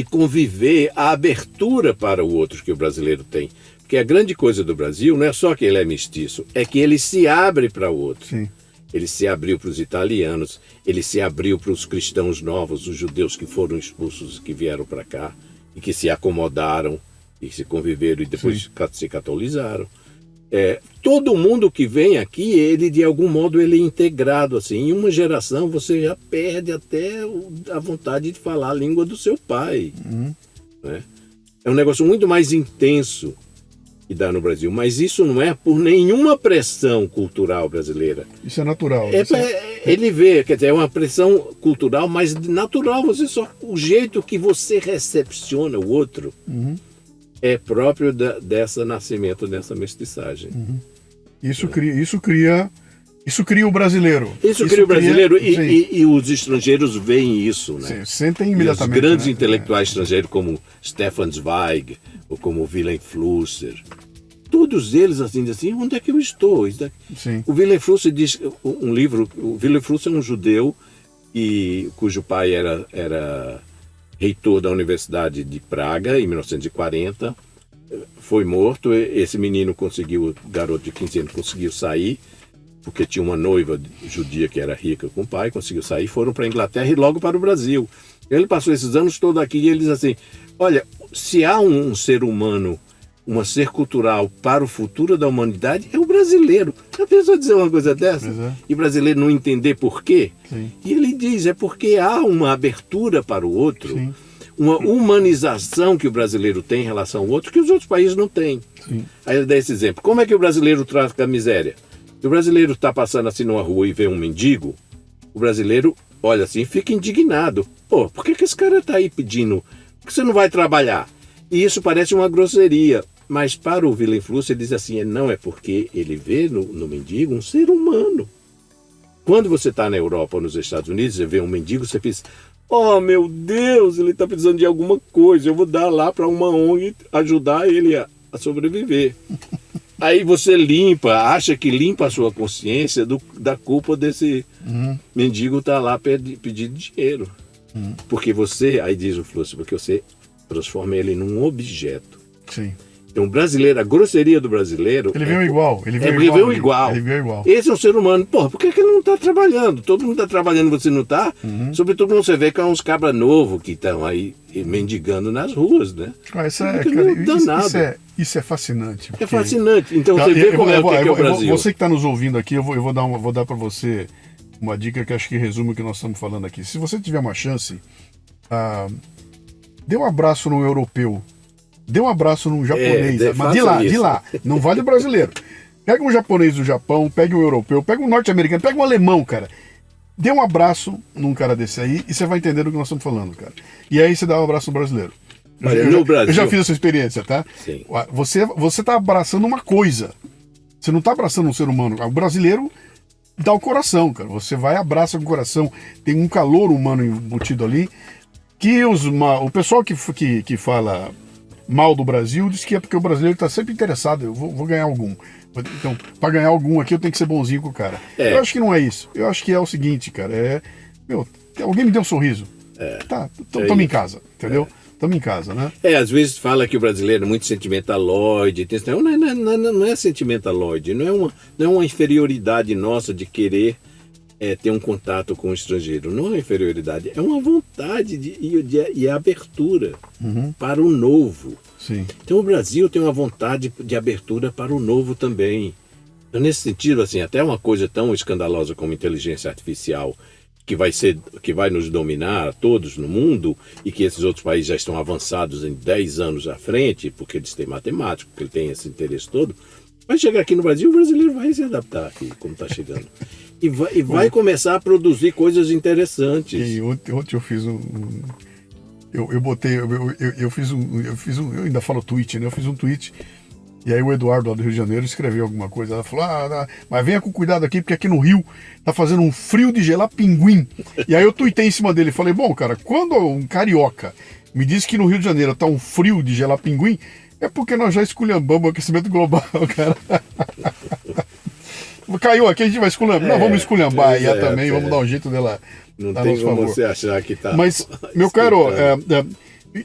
conviver, a abertura para o outro que o brasileiro tem. Porque a grande coisa do Brasil não é só que ele é mestiço, é que ele se abre para o outro. Sim. Ele se abriu para os italianos, ele se abriu para os cristãos novos, os judeus que foram expulsos, que vieram para cá, e que se acomodaram, e se conviveram e depois se catolizaram. Todo mundo que vem aqui, ele de algum modo ele é integrado assim. Em uma geração você já perde até a vontade de falar a língua do seu pai. Né? É um negócio muito mais intenso que dá no Brasil, mas isso não é por nenhuma pressão cultural brasileira. Isso é natural. Ele vê, quer dizer, é uma pressão cultural, mas natural. O jeito que você recepciona o outro é próprio desse nascimento, dessa mestiçagem. Isso cria o brasileiro. Isso cria o brasileiro e os estrangeiros veem isso, né? Sim, sentem imediatamente. E os grandes intelectuais estrangeiros como Stefan Zweig ou como Wilhelm Flusser, todos eles assim, onde é que eu estou? Sim. O Wilhelm Flusser diz o Wilhelm Flusser é um judeu cujo pai era reitor da Universidade de Praga, em 1940, foi morto. Esse menino conseguiu, garoto de 15 anos, conseguiu sair, porque tinha uma noiva judia que era rica com o pai, conseguiu sair, foram para a Inglaterra e logo para o Brasil. Ele passou esses anos todos aqui e ele diz assim, olha, se há um ser humano, um ser cultural para o futuro da humanidade, é o brasileiro. A pessoa dizer uma coisa dessa e o brasileiro não entender por quê. Sim. E ele diz, é porque há uma abertura para o outro, Sim. uma humanização que o brasileiro tem em relação ao outro que os outros países não têm. Sim. Aí ele dá esse exemplo. Como é que o brasileiro trata a miséria? Se o brasileiro está passando assim numa rua e vê um mendigo, o brasileiro olha assim e fica indignado. Pô, por que esse cara está aí pedindo? Por que você não vai trabalhar? E isso parece uma grosseria. Mas para o Vila Influência ele diz assim, não, é porque ele vê no mendigo um ser humano. Quando você está na Europa ou nos Estados Unidos, você vê um mendigo, você pensa, oh meu Deus, ele está precisando de alguma coisa, eu vou dar lá para uma ONG ajudar ele a sobreviver. Aí você acha que limpa a sua consciência da culpa desse mendigo estar lá pedindo dinheiro. Porque você, aí diz o Flúcio, porque você transforma ele num objeto. Sim. Então, o brasileiro, a grosseria do brasileiro... Ele veio igual. Ele veio igual. Esse é um ser humano. Porra, por que ele não está trabalhando? Todo mundo está trabalhando, você não está? Sobretudo quando você vê que é uns cabra novos que estão aí mendigando nas ruas, né? Isso é fascinante. É fascinante. Então, você vê como é o Brasil. Você que está nos ouvindo aqui, eu vou dar para você uma dica que acho que resume o que nós estamos falando aqui. Se você tiver uma chance, dê um abraço no europeu. Dê um abraço num japonês, mas de lá, não vale o brasileiro. Pega um japonês do Japão, pega um europeu, pega um norte-americano, pega um alemão, cara. Dê um abraço num cara desse aí e você vai entender do que nós estamos falando, cara. E aí você dá um abraço no brasileiro. Eu já fiz essa experiência, tá? Sim. Você tá abraçando uma coisa. Você não tá abraçando um ser humano. O brasileiro dá o coração, cara. Você vai e abraça com o coração. Tem um calor humano embutido ali. Que o pessoal que fala mal do Brasil diz que é porque o brasileiro está sempre interessado, eu vou ganhar algum. Então, para ganhar algum aqui eu tenho que ser bonzinho com o cara. Eu acho que não é isso. Eu acho que é o seguinte, cara, alguém me deu um sorriso. Tá, estamos em casa, entendeu? Estamos em casa, né? Às vezes fala que o brasileiro é muito sentimentaloide. Não é sentimentaloide, não é uma inferioridade nossa de querer ter um contato com o estrangeiro. Não é inferioridade, é uma vontade e abertura para o novo. Sim. Então o Brasil tem uma vontade de abertura para o novo também. Então, nesse sentido, assim, até uma coisa tão escandalosa como inteligência artificial, que vai nos dominar a todos no mundo, e que esses outros países já estão avançados em 10 anos à frente, porque eles têm matemática, porque eles têm esse interesse todo, vai chegar aqui no Brasil, o brasileiro vai se adaptar aqui, como está chegando. E vai começar a produzir coisas interessantes. E ontem eu fiz eu ainda falo tweet, né? Eu fiz um tweet, e aí o Eduardo lá do Rio de Janeiro escreveu alguma coisa. Ela falou, mas venha com cuidado aqui, porque aqui no Rio tá fazendo um frio de gelar pinguim. E aí eu tuitei em cima dele e falei, bom, cara, quando um carioca me diz que no Rio de Janeiro tá um frio de gelar pinguim, é porque nós já esculhambamos o aquecimento global, cara. Caiu aqui, a gente vai esculhambar. Não, vamos esculhambar aí também, vamos dar um jeito dela. Não tem como você achar que tá. Mas, meu caro,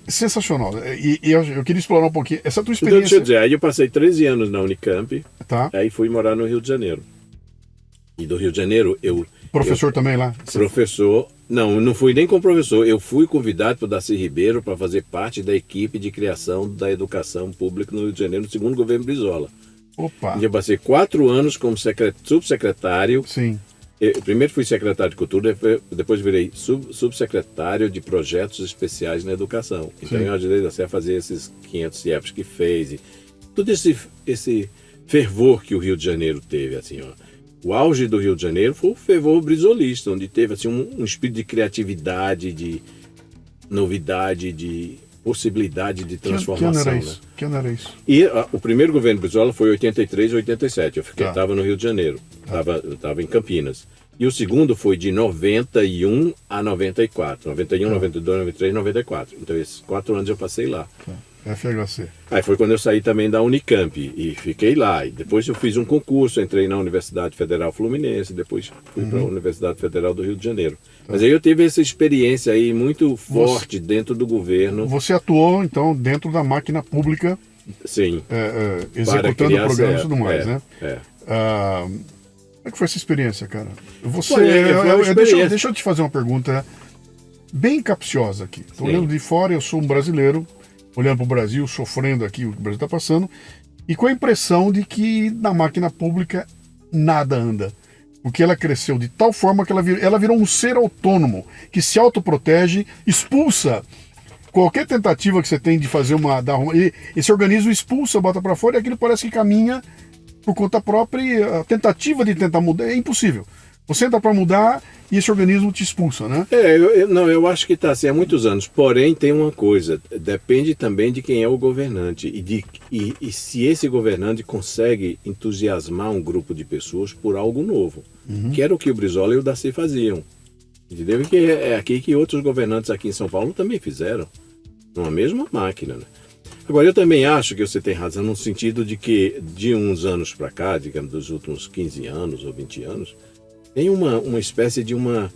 sensacional. E eu queria explorar um pouquinho essa tua experiência. Deixa eu dizer, aí eu passei 13 anos na Unicamp, aí fui morar no Rio de Janeiro. E do Rio de Janeiro Professor também lá? Professor. Não fui nem como professor. Eu fui convidado por Darcy Ribeiro para fazer parte da equipe de criação da educação pública no Rio de Janeiro, no segundo governo Brizola. Opa! Eu passei 4 anos como subsecretário. Sim. Eu primeiro fui secretário de Cultura, depois virei subsecretário de Projetos Especiais na Educação. Então eu ajudei a fazer esses 500 CIEPs que fez. E todo esse fervor que o Rio de Janeiro teve, assim, ó. O auge do Rio de Janeiro foi o fervor brisolista, onde teve assim, um espírito de criatividade, de novidade, de possibilidade de transformação. Que ano era isso? E o primeiro governo Brizola foi 83 e 87. Eu estava no Rio de Janeiro, estava em Campinas. E o segundo foi de 91 a 94. 91, 92, 93, 94. Então esses 4 anos eu passei lá. FHC. Aí foi quando eu saí também da Unicamp e fiquei lá. E depois eu fiz um concurso, entrei na Universidade Federal Fluminense, depois fui para a Universidade Federal do Rio de Janeiro. Mas aí eu tive essa experiência aí muito forte dentro do governo. Você atuou, então, dentro da máquina pública Sim. Executando o programa e tudo mais, né? É. Como é que foi essa experiência, cara? Você, deixa eu te fazer uma pergunta bem capciosa aqui. Estou olhando de fora, eu sou um brasileiro, olhando para o Brasil, sofrendo aqui o que o Brasil está passando, e com a impressão de que na máquina pública nada anda. Porque ela cresceu de tal forma que ela virou um ser autônomo, que se autoprotege, expulsa qualquer tentativa que você tem de fazer esse organismo expulsa, bota para fora, e aquilo parece que caminha por conta própria, e a tentativa de tentar mudar é impossível. Você entra para mudar e esse organismo te expulsa, né? Eu acho que está assim há muitos anos. Porém, tem uma coisa, depende também de quem é o governante e se esse governante consegue entusiasmar um grupo de pessoas por algo novo, que era o que o Brizola e o Darcy faziam. Entendeu? E que é aqui que outros governantes aqui em São Paulo também fizeram, numa mesma máquina, né? Agora, eu também acho que você tem razão no sentido de que de uns anos para cá, digamos, dos últimos 15 anos ou 20 anos, tem uma espécie de uma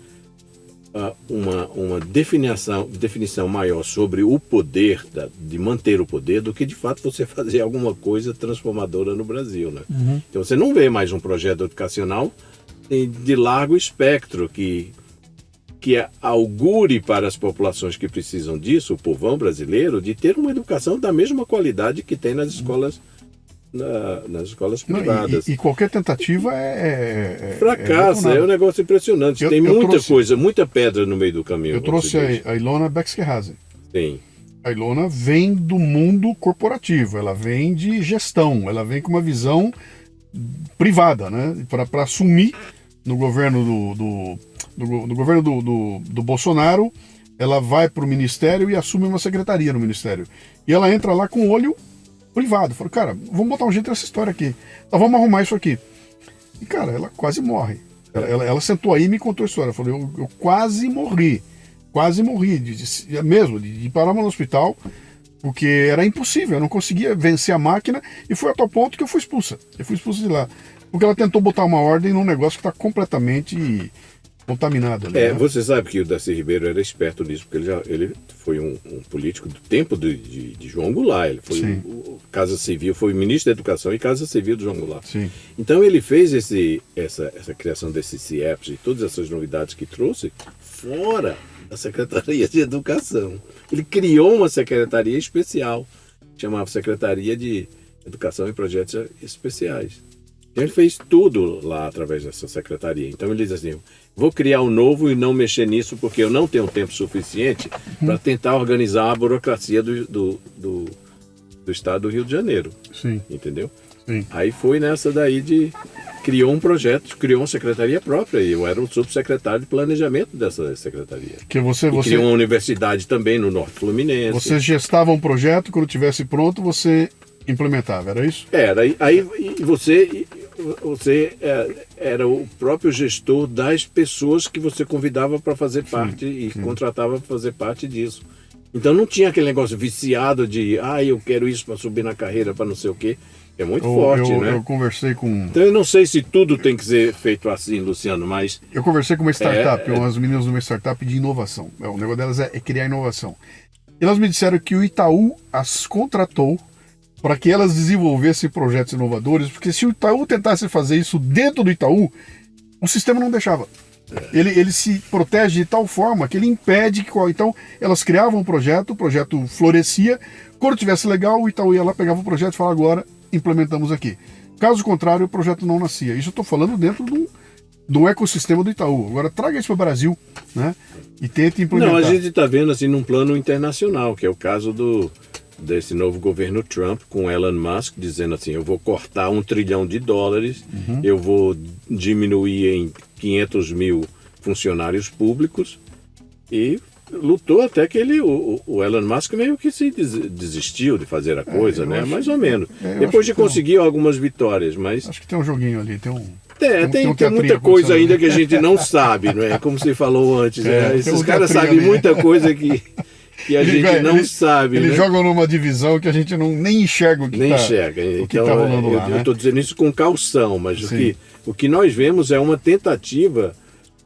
definição maior sobre o poder, de manter o poder, do que de fato você fazer alguma coisa transformadora no Brasil, né? Então você não vê mais um projeto educacional de largo espectro que augure para as populações que precisam disso, o povão brasileiro, de ter uma educação da mesma qualidade que tem nas escolas privadas. E qualquer tentativa fracassa, é um negócio impressionante. Tem muita pedra no meio do caminho. Eu trouxe a Ilona Bexquerhazen. Sim. A Ilona vem do mundo corporativo, ela vem de gestão, ela vem com uma visão privada, né? Para assumir no governo do Bolsonaro, ela vai para o ministério e assume uma secretaria no ministério. E ela entra lá com o olho privado. Falou, cara, vamos botar um jeito nessa história aqui. Então vamos arrumar isso aqui. E, cara, ela quase morre. Ela sentou aí e me contou a história. Falou, eu quase morri. Quase morri. De parar no hospital, porque era impossível. Eu não conseguia vencer a máquina e foi a tal ponto que eu fui expulsa. Eu fui expulsa de lá. Porque ela tentou botar uma ordem num negócio que está completamente contaminado. Ali, né? Você sabe que o Darcy Ribeiro era esperto nisso, porque ele foi um político do tempo de João Goulart. Ele foi Casa Civil, foi ministro da Educação e Casa Civil do João Goulart. Sim. Então ele fez essa criação desses CIEPs e todas essas novidades que trouxe fora da Secretaria de Educação. Ele criou uma secretaria especial, chamava Secretaria de Educação e Projetos Especiais. Então ele fez tudo lá através dessa secretaria. Então ele diz assim, vou criar um novo e não mexer nisso porque eu não tenho tempo suficiente para tentar organizar a burocracia do estado do Rio de Janeiro. Sim. Entendeu? Sim. Aí foi nessa daí criou um projeto, criou uma secretaria própria e eu era o subsecretário de planejamento dessa secretaria. Criou uma universidade também no Norte Fluminense. Você gestava um projeto, quando tivesse pronto você implementava, era isso? Era. Aí você era o próprio gestor das pessoas que você convidava para fazer parte e contratava para fazer parte disso. Então não tinha aquele negócio viciado de eu quero isso para subir na carreira, para não sei o quê. É muito forte, né? Eu conversei com... Então eu não sei se tudo tem que ser feito assim, Luciano, mas... Eu conversei com uma startup, umas meninas de uma startup de inovação. O negócio delas é criar inovação. E elas me disseram que o Itaú as contratou para que elas desenvolvessem projetos inovadores, porque se o Itaú tentasse fazer isso dentro do Itaú, o sistema não deixava. Ele se protege de tal forma que ele impede que... Então, elas criavam um projeto, o projeto florescia, quando tivesse legal, o Itaú ia lá, pegava o projeto e falava, agora implementamos aqui. Caso contrário, o projeto não nascia. Isso eu estou falando dentro do ecossistema do Itaú. Agora, traga isso para o Brasil, né? E tente implementar. Não, a gente está vendo assim num plano internacional, que é o caso desse novo governo Trump com Elon Musk dizendo assim, eu vou cortar $1 trilhão, eu vou diminuir em 500 mil funcionários públicos e lutou até que o Elon Musk meio que se desistiu de fazer a coisa, né? Mais ou menos. Depois de conseguir algumas vitórias, mas... Acho que tem um joguinho ali, tem muita coisa ainda que a gente não sabe, não é? Como você falou antes, né? Esses caras sabem muita coisa que a gente não sabe. Eles jogam numa divisão que a gente nem enxerga o que está enxerga. Então, rolando lá, eu estou dizendo isso com caução, mas o que nós vemos é uma tentativa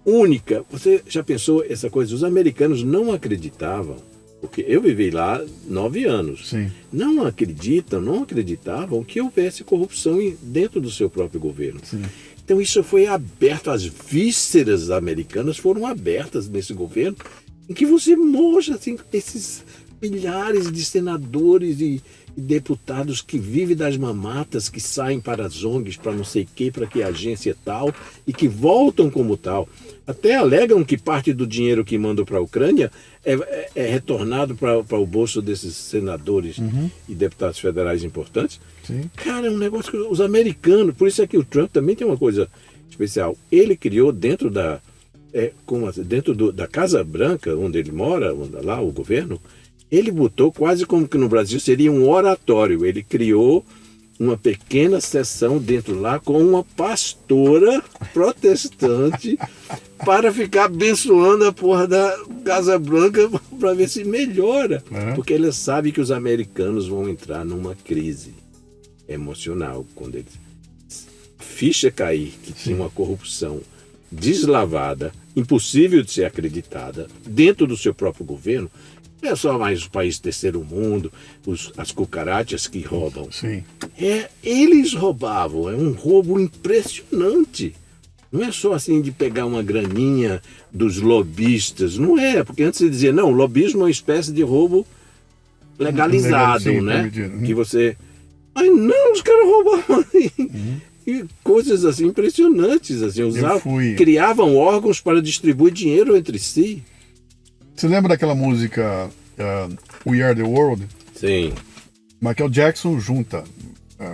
única. Você já pensou essa coisa? Os americanos não acreditavam Porque eu vivi lá 9 anos. Sim. Não acreditavam que houvesse corrupção dentro do seu próprio governo. Sim. Então isso foi aberto, as vísceras americanas foram abertas nesse governo, em que você mostra assim, esses milhares de senadores e deputados que vivem das mamatas, que saem para as ONGs, para não sei o que, para que agência tal, e que voltam como tal. Até alegam que parte do dinheiro que mandam para a Ucrânia é retornado para o bolso desses senadores e deputados federais importantes. Sim. Cara, é um negócio que os americanos... Por isso é que o Trump também tem uma coisa especial. Ele criou dentro da Casa Branca, onde ele mora, lá o governo, ele botou quase como que no Brasil seria um oratório. Ele criou uma pequena sessão dentro lá com uma pastora protestante para ficar abençoando a porra da Casa Branca para ver se melhora. Porque ele sabe que os americanos vão entrar numa crise emocional quando eles... A ficha cair que tinha uma corrupção deslavada, impossível de ser acreditada dentro do seu próprio governo. Não é só mais o país terceiro mundo, as cucarachas que roubam. Sim. Eles roubavam, é um roubo impressionante. Não é só assim de pegar uma graninha dos lobistas, não é, porque antes se dizia, não, o lobismo é uma espécie de roubo legalizado, Sim, né? Que você... Mas não, os caras roubavam e coisas assim impressionantes, assim, criavam órgãos para distribuir dinheiro entre si. Você lembra daquela música We Are The World? Sim. Michael Jackson junta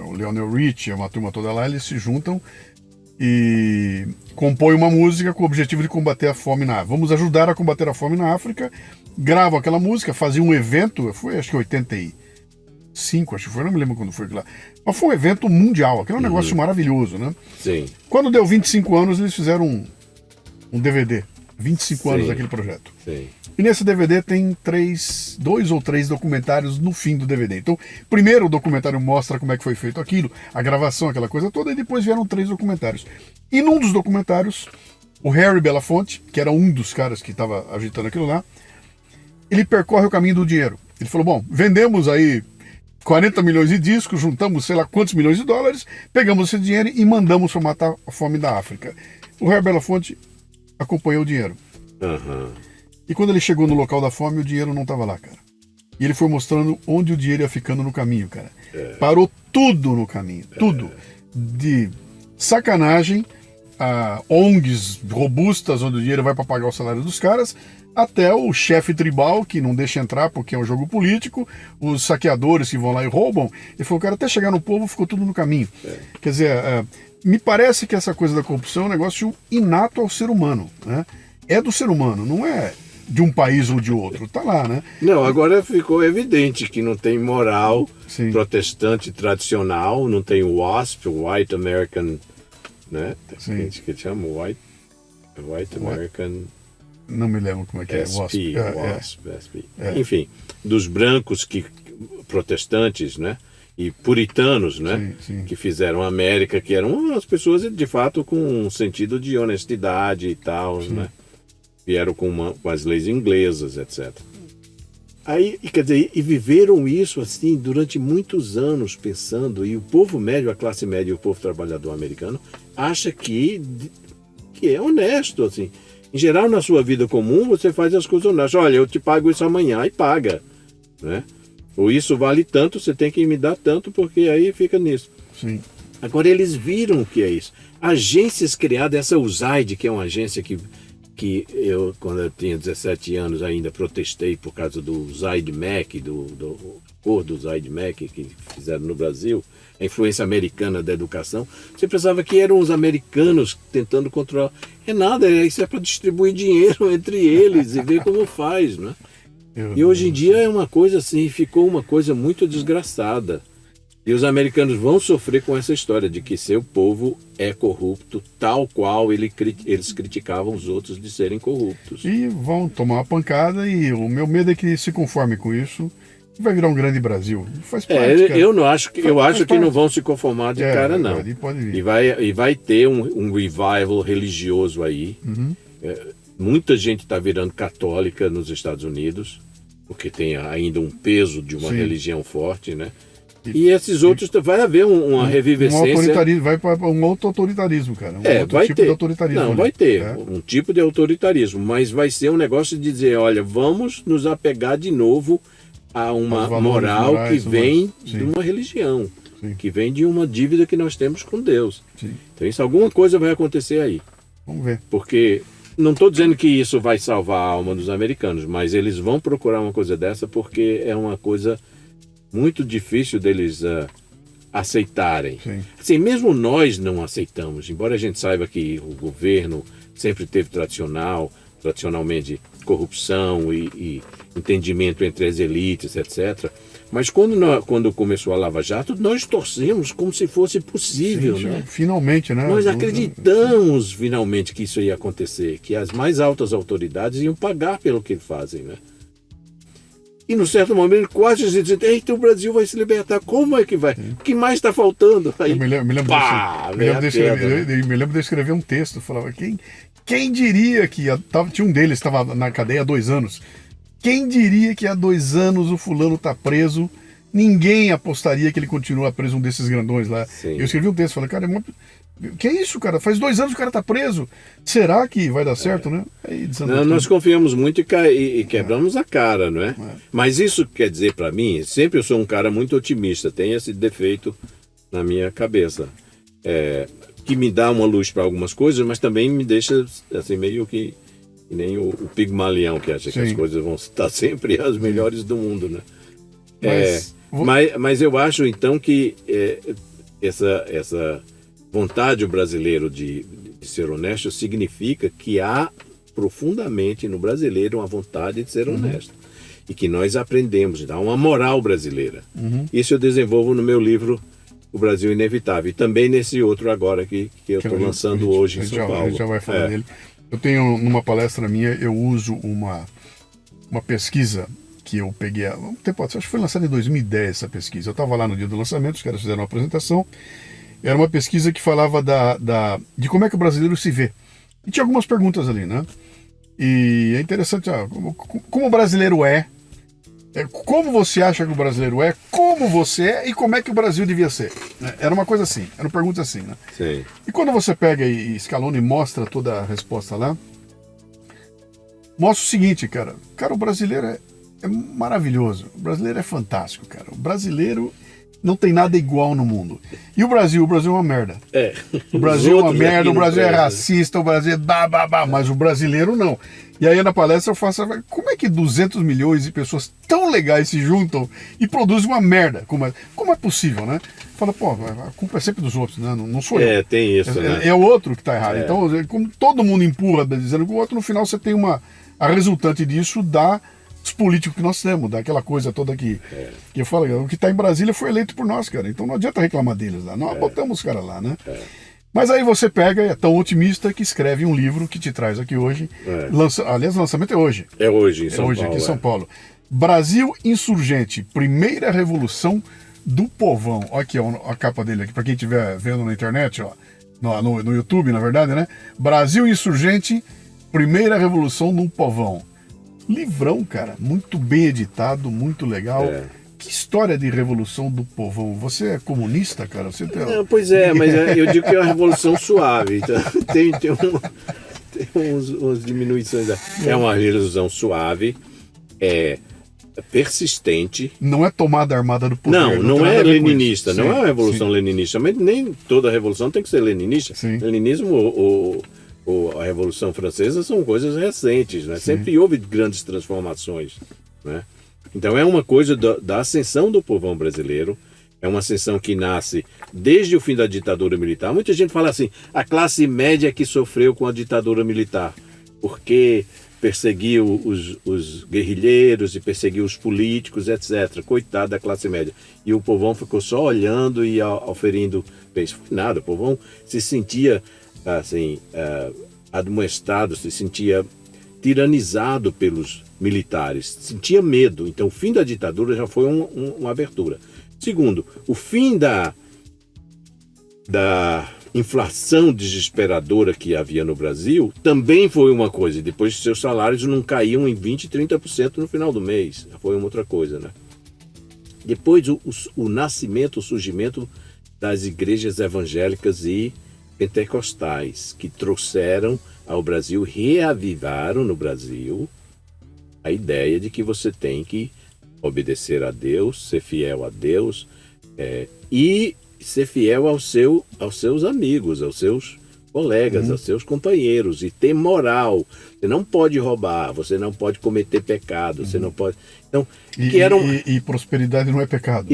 o Lionel Richie, uma turma toda lá, eles se juntam e compõem uma música com o objetivo de combater a fome na África. Vamos ajudar a combater a fome na África. Gravam aquela música, faziam um evento, foi acho que 85, acho que foi, não me lembro quando foi lá. Mas foi um evento mundial, aquele é um negócio maravilhoso, né? Sim. Quando deu 25 anos, eles fizeram um DVD. 25 anos daquele projeto. Sim. E nesse DVD tem 2 ou 3 documentários no fim do DVD. Então, primeiro o documentário mostra como é que foi feito aquilo, a gravação, aquela coisa toda, e depois vieram 3 documentários. E num dos documentários, o Harry Belafonte, que era um dos caras que estava agitando aquilo lá, ele percorre o caminho do dinheiro. Ele falou, bom, vendemos aí 40 milhões de discos, juntamos sei lá quantos milhões de dólares, pegamos esse dinheiro e mandamos para matar a fome da África. O Harry Belafonte acompanhou o dinheiro. E quando ele chegou no local da fome, o dinheiro não estava lá, cara. E ele foi mostrando onde o dinheiro ia ficando no caminho, cara. Parou tudo no caminho, tudo. De sacanagem a ONGs robustas, onde o dinheiro vai para pagar o salário dos caras, até o chefe tribal, que não deixa entrar porque é um jogo político, os saqueadores que vão lá e roubam. Ele falou, cara, até chegar no povo ficou tudo no caminho. Quer dizer, me parece que essa coisa da corrupção é um negócio inato ao ser humano, né? É do ser humano, não é de um país ou de outro, tá lá, né? Não, agora ficou evidente que não tem moral Sim. protestante tradicional, não tem WASP, White American, né? Sim. Que chama White American... Não me lembro como é que SP, WASP. Enfim, dos brancos protestantes, né? E puritanos, né? Sim. Que fizeram a América, que eram as pessoas de fato com um sentido de honestidade e tal, né? Vieram com as leis inglesas, etc. Aí, quer dizer, e viveram isso assim durante muitos anos pensando, e o povo médio, a classe média e o povo trabalhador americano acha que é honesto, assim. Em geral, na sua vida comum, você faz as coisas honestas. Olha, eu te pago isso amanhã, e paga, né? Ou isso vale tanto, você tem que me dar tanto, porque aí fica nisso. Sim. Agora, eles viram o que é isso. Agências criadas, essa USAID, que é uma agência que eu, quando eu tinha 17 anos, ainda protestei por causa do Zaid Mac, do Zaid Mac que fizeram no Brasil, a influência americana da educação. Você pensava que eram os americanos tentando controlar. É nada, isso é para distribuir dinheiro entre eles e ver como faz, né? E hoje em dia é uma coisa assim, ficou uma coisa muito desgraçada. E os americanos vão sofrer com essa história de que seu povo é corrupto, tal qual eles criticavam os outros de serem corruptos. E vão tomar uma pancada, e o meu medo é que se conforme com isso, vai virar um grande Brasil. Faz parte, cara. Eu não acho que eu acho que não vão se conformar de cara, não. Pode vir. E vai ter um revival religioso aí. Muita gente está virando católica nos Estados Unidos. porque tem ainda um peso de uma Sim. religião forte, né? E esses outros, vai haver uma revivescência. Vai para um outro autoritarismo, cara. Outro vai tipo ter. de autoritarismo. Não, ali. vai ter um tipo de autoritarismo, mas vai ser um negócio de dizer, olha, vamos nos apegar de novo a uma moral morais, que vem Sim. de uma religião, Sim. que vem de uma dívida que nós temos com Deus. Sim. Então, isso, alguma coisa vai acontecer aí. Vamos ver. Porque não estou dizendo que isso vai salvar a alma dos americanos, mas eles vão procurar uma coisa dessa porque é uma coisa muito difícil deles aceitarem. Sim. Assim, mesmo nós não aceitamos, embora a gente saiba que o governo sempre teve tradicionalmente corrupção e entendimento entre as elites, etc. Mas quando começou a Lava Jato, nós torcemos como se fosse possível, Sim, né? Finalmente, né? Nós acreditamos finalmente que isso ia acontecer, que as mais altas autoridades iam pagar pelo que fazem, né? E num certo momento quase a gente dizia, eita, o Brasil vai se libertar, como é que vai? O que mais está faltando? Aí, Eu me lembro de escrever um texto, falava, quem diria que tinha um deles que estava na cadeia há 2 anos. Quem diria que há 2 anos o fulano está preso? Ninguém apostaria que ele continua preso, um desses grandões lá. Sim. Eu escrevi um texto, falei, cara, que é isso, cara? Faz 2 anos que o cara está preso. Será que vai dar certo, né? Aí, nós confiamos muito e quebramos a cara, não é? Mas isso quer dizer para mim, sempre eu sou um cara muito otimista, tem esse defeito na minha cabeça. Que me dá uma luz para algumas coisas, mas também me deixa assim meio que nem o Pigmalião, que acha que as coisas vão estar sempre as melhores do mundo, né? Mas eu acho então que essa vontade brasileiro de ser honesto significa que há profundamente no brasileiro uma vontade de ser honesto. E que nós aprendemos, dá uma moral brasileira. Isso eu desenvolvo no meu livro O Brasil Inevitável. E também nesse outro agora que eu estou lançando hoje em São Paulo. A gente já vai falar dele. Eu tenho, numa palestra minha, eu uso uma pesquisa que eu peguei há um tempo atrás, acho que foi lançada em 2010 essa pesquisa. Eu estava lá no dia do lançamento, os caras fizeram uma apresentação. Era uma pesquisa que falava de como é que o brasileiro se vê. E tinha algumas perguntas ali, né? E é interessante, como o brasileiro como você acha que o brasileiro como você é e como é que o Brasil devia ser. Era uma coisa assim, era uma pergunta assim, né? Sim. E quando você pega e escalona e mostra toda a resposta lá, mostra o seguinte, cara. Cara, o brasileiro é maravilhoso. O brasileiro é fantástico, cara. O brasileiro não tem nada igual no mundo. E o Brasil é uma merda. O Brasil é uma merda, o Brasil é racista, o Brasil é mas o brasileiro não. E aí na palestra eu faço, como é que 200 milhões de pessoas tão legais se juntam e produzem uma merda? Como é possível, né? Fala, pô, a culpa é sempre dos outros, né? Não sou eu. Tem isso, né? É o outro que tá errado. Então, como todo mundo empurra dizendo que o outro, no final você tem a resultante disso dá os políticos que nós temos, daquela coisa toda que eu falo, o que está em Brasília foi eleito por nós, cara. Então não adianta reclamar deles lá. Nós botamos os caras lá, né? Mas aí você pega, é tão otimista que escreve um livro que te traz aqui hoje. Aliás, o lançamento é hoje. É hoje, em São Paulo. Aqui em São Paulo. Brasil Insurgente, primeira revolução do povão. Olha aqui a capa dele aqui, para quem estiver vendo na internet, ó, no YouTube, na verdade, né? Brasil Insurgente, primeira revolução do povão. Livrão, cara, muito bem editado, muito legal. Que história de revolução do povão. Você é comunista, cara? Você tem... Não, pois mas eu digo que é uma revolução suave. Então, tem umas diminuições. É uma revolução suave, persistente. Não é tomada armada do poder. Não é leninista, não é uma revolução leninista. Mas nem toda revolução tem que ser leninista. Sim. Leninismo ou a Revolução Francesa são coisas recentes, né? Sempre houve grandes transformações, né? Então é uma coisa da ascensão do povão brasileiro, é uma ascensão que nasce desde o fim da ditadura militar. Muita gente fala assim, a classe média que sofreu com a ditadura militar, porque perseguiu os guerrilheiros e perseguiu os políticos, etc. Coitado da classe média. E o povão ficou só olhando e auferindo bem. Isso foi nada, o povão se sentia assim, admoestado, se sentia tiranizado pelos militares, sentia medo. Então o fim da ditadura já foi uma abertura. Segundo, o fim da inflação desesperadora que havia no Brasil, também foi uma coisa. Depois seus salários não caíam em 20%, 30% no final do mês. Foi uma outra coisa, né? Depois o nascimento, o surgimento das igrejas evangélicas e pentecostais, que trouxeram ao Brasil, reavivaram no Brasil a ideia de que você tem que obedecer a Deus, ser fiel a Deus, e ser fiel aos seus amigos, aos seus colegas, aos seus companheiros, e ter moral. Você não pode roubar, você não pode cometer pecado, você não pode... Então, e prosperidade não é pecado.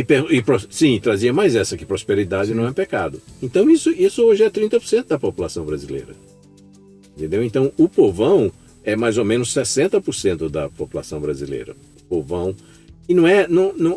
Sim, trazia mais essa, que prosperidade não é pecado. Então isso hoje é 30% da população brasileira. Entendeu? Então o povão é mais ou menos 60% da população brasileira. O povão... E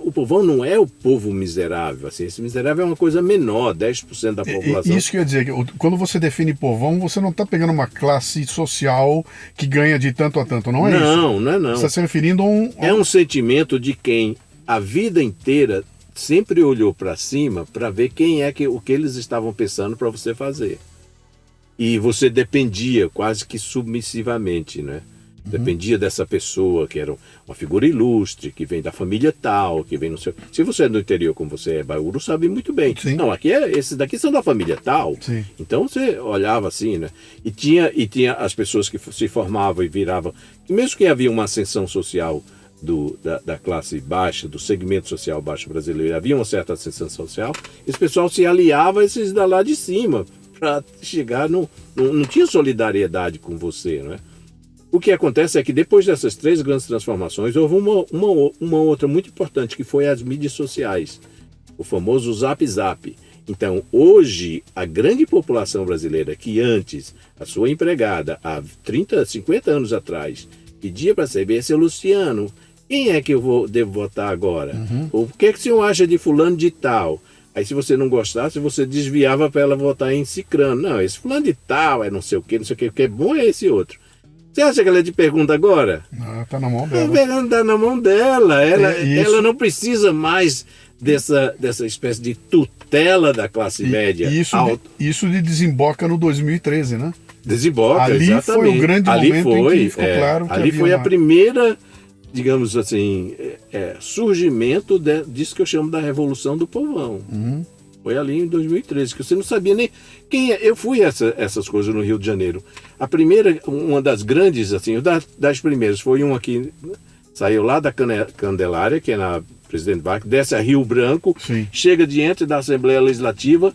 o povão não é o povo miserável. Assim, esse miserável é uma coisa menor, 10% da população. Isso quer dizer que quando você define povão, você não está pegando uma classe social que ganha de tanto a tanto, não é isso? Não é não. Você está se referindo a um... É um sentimento de quem a vida inteira sempre olhou para cima para ver o que eles estavam pensando para você fazer. E você dependia quase que submissivamente, né? Dependia dessa pessoa que era uma figura ilustre, que vem da família tal, que vem no seu... Se você é do interior, como você é Bauru, sabe muito bem. Sim. Não, esses daqui são da família tal. Sim. Então você olhava assim, né? E tinha as pessoas que se formavam e viravam... Mesmo que havia uma ascensão social da classe baixa, do segmento social baixo brasileiro, havia uma certa ascensão social, esse pessoal se aliava a esses da lá de cima, para chegar não tinha solidariedade com você, não é? O que acontece é que depois dessas 3 grandes transformações, houve uma outra muito importante, que foi as mídias sociais, o famoso Zap Zap. Então, hoje, a grande população brasileira, que antes, a sua empregada, há 30, 50 anos atrás, pedia para saber, seu Luciano, quem é que devo votar agora? O que o senhor acha de fulano de tal? Aí, se você não gostasse, você desviava para ela votar em cicrano. Não, esse fulano de tal é não sei o que, o que é bom é esse outro. Você acha que ela é de pergunta agora? Tá na mão dela. Está na mão dela. Ela não precisa mais dessa espécie de tutela da classe média. Isso desemboca no 2013, né? Desemboca, ali exatamente. Foi o grande momento em que ficou claro que ali foi a primeira, digamos assim, surgimento disso que eu chamo da Revolução do Povão. Foi ali em 2013, que você não sabia nem quem é. Eu fui essas coisas no Rio de Janeiro. A primeira, uma das grandes, assim, das primeiras, foi uma que saiu lá da Candelária, que é na Presidente Vargas, desce a Rio Branco, Sim. chega diante da Assembleia Legislativa,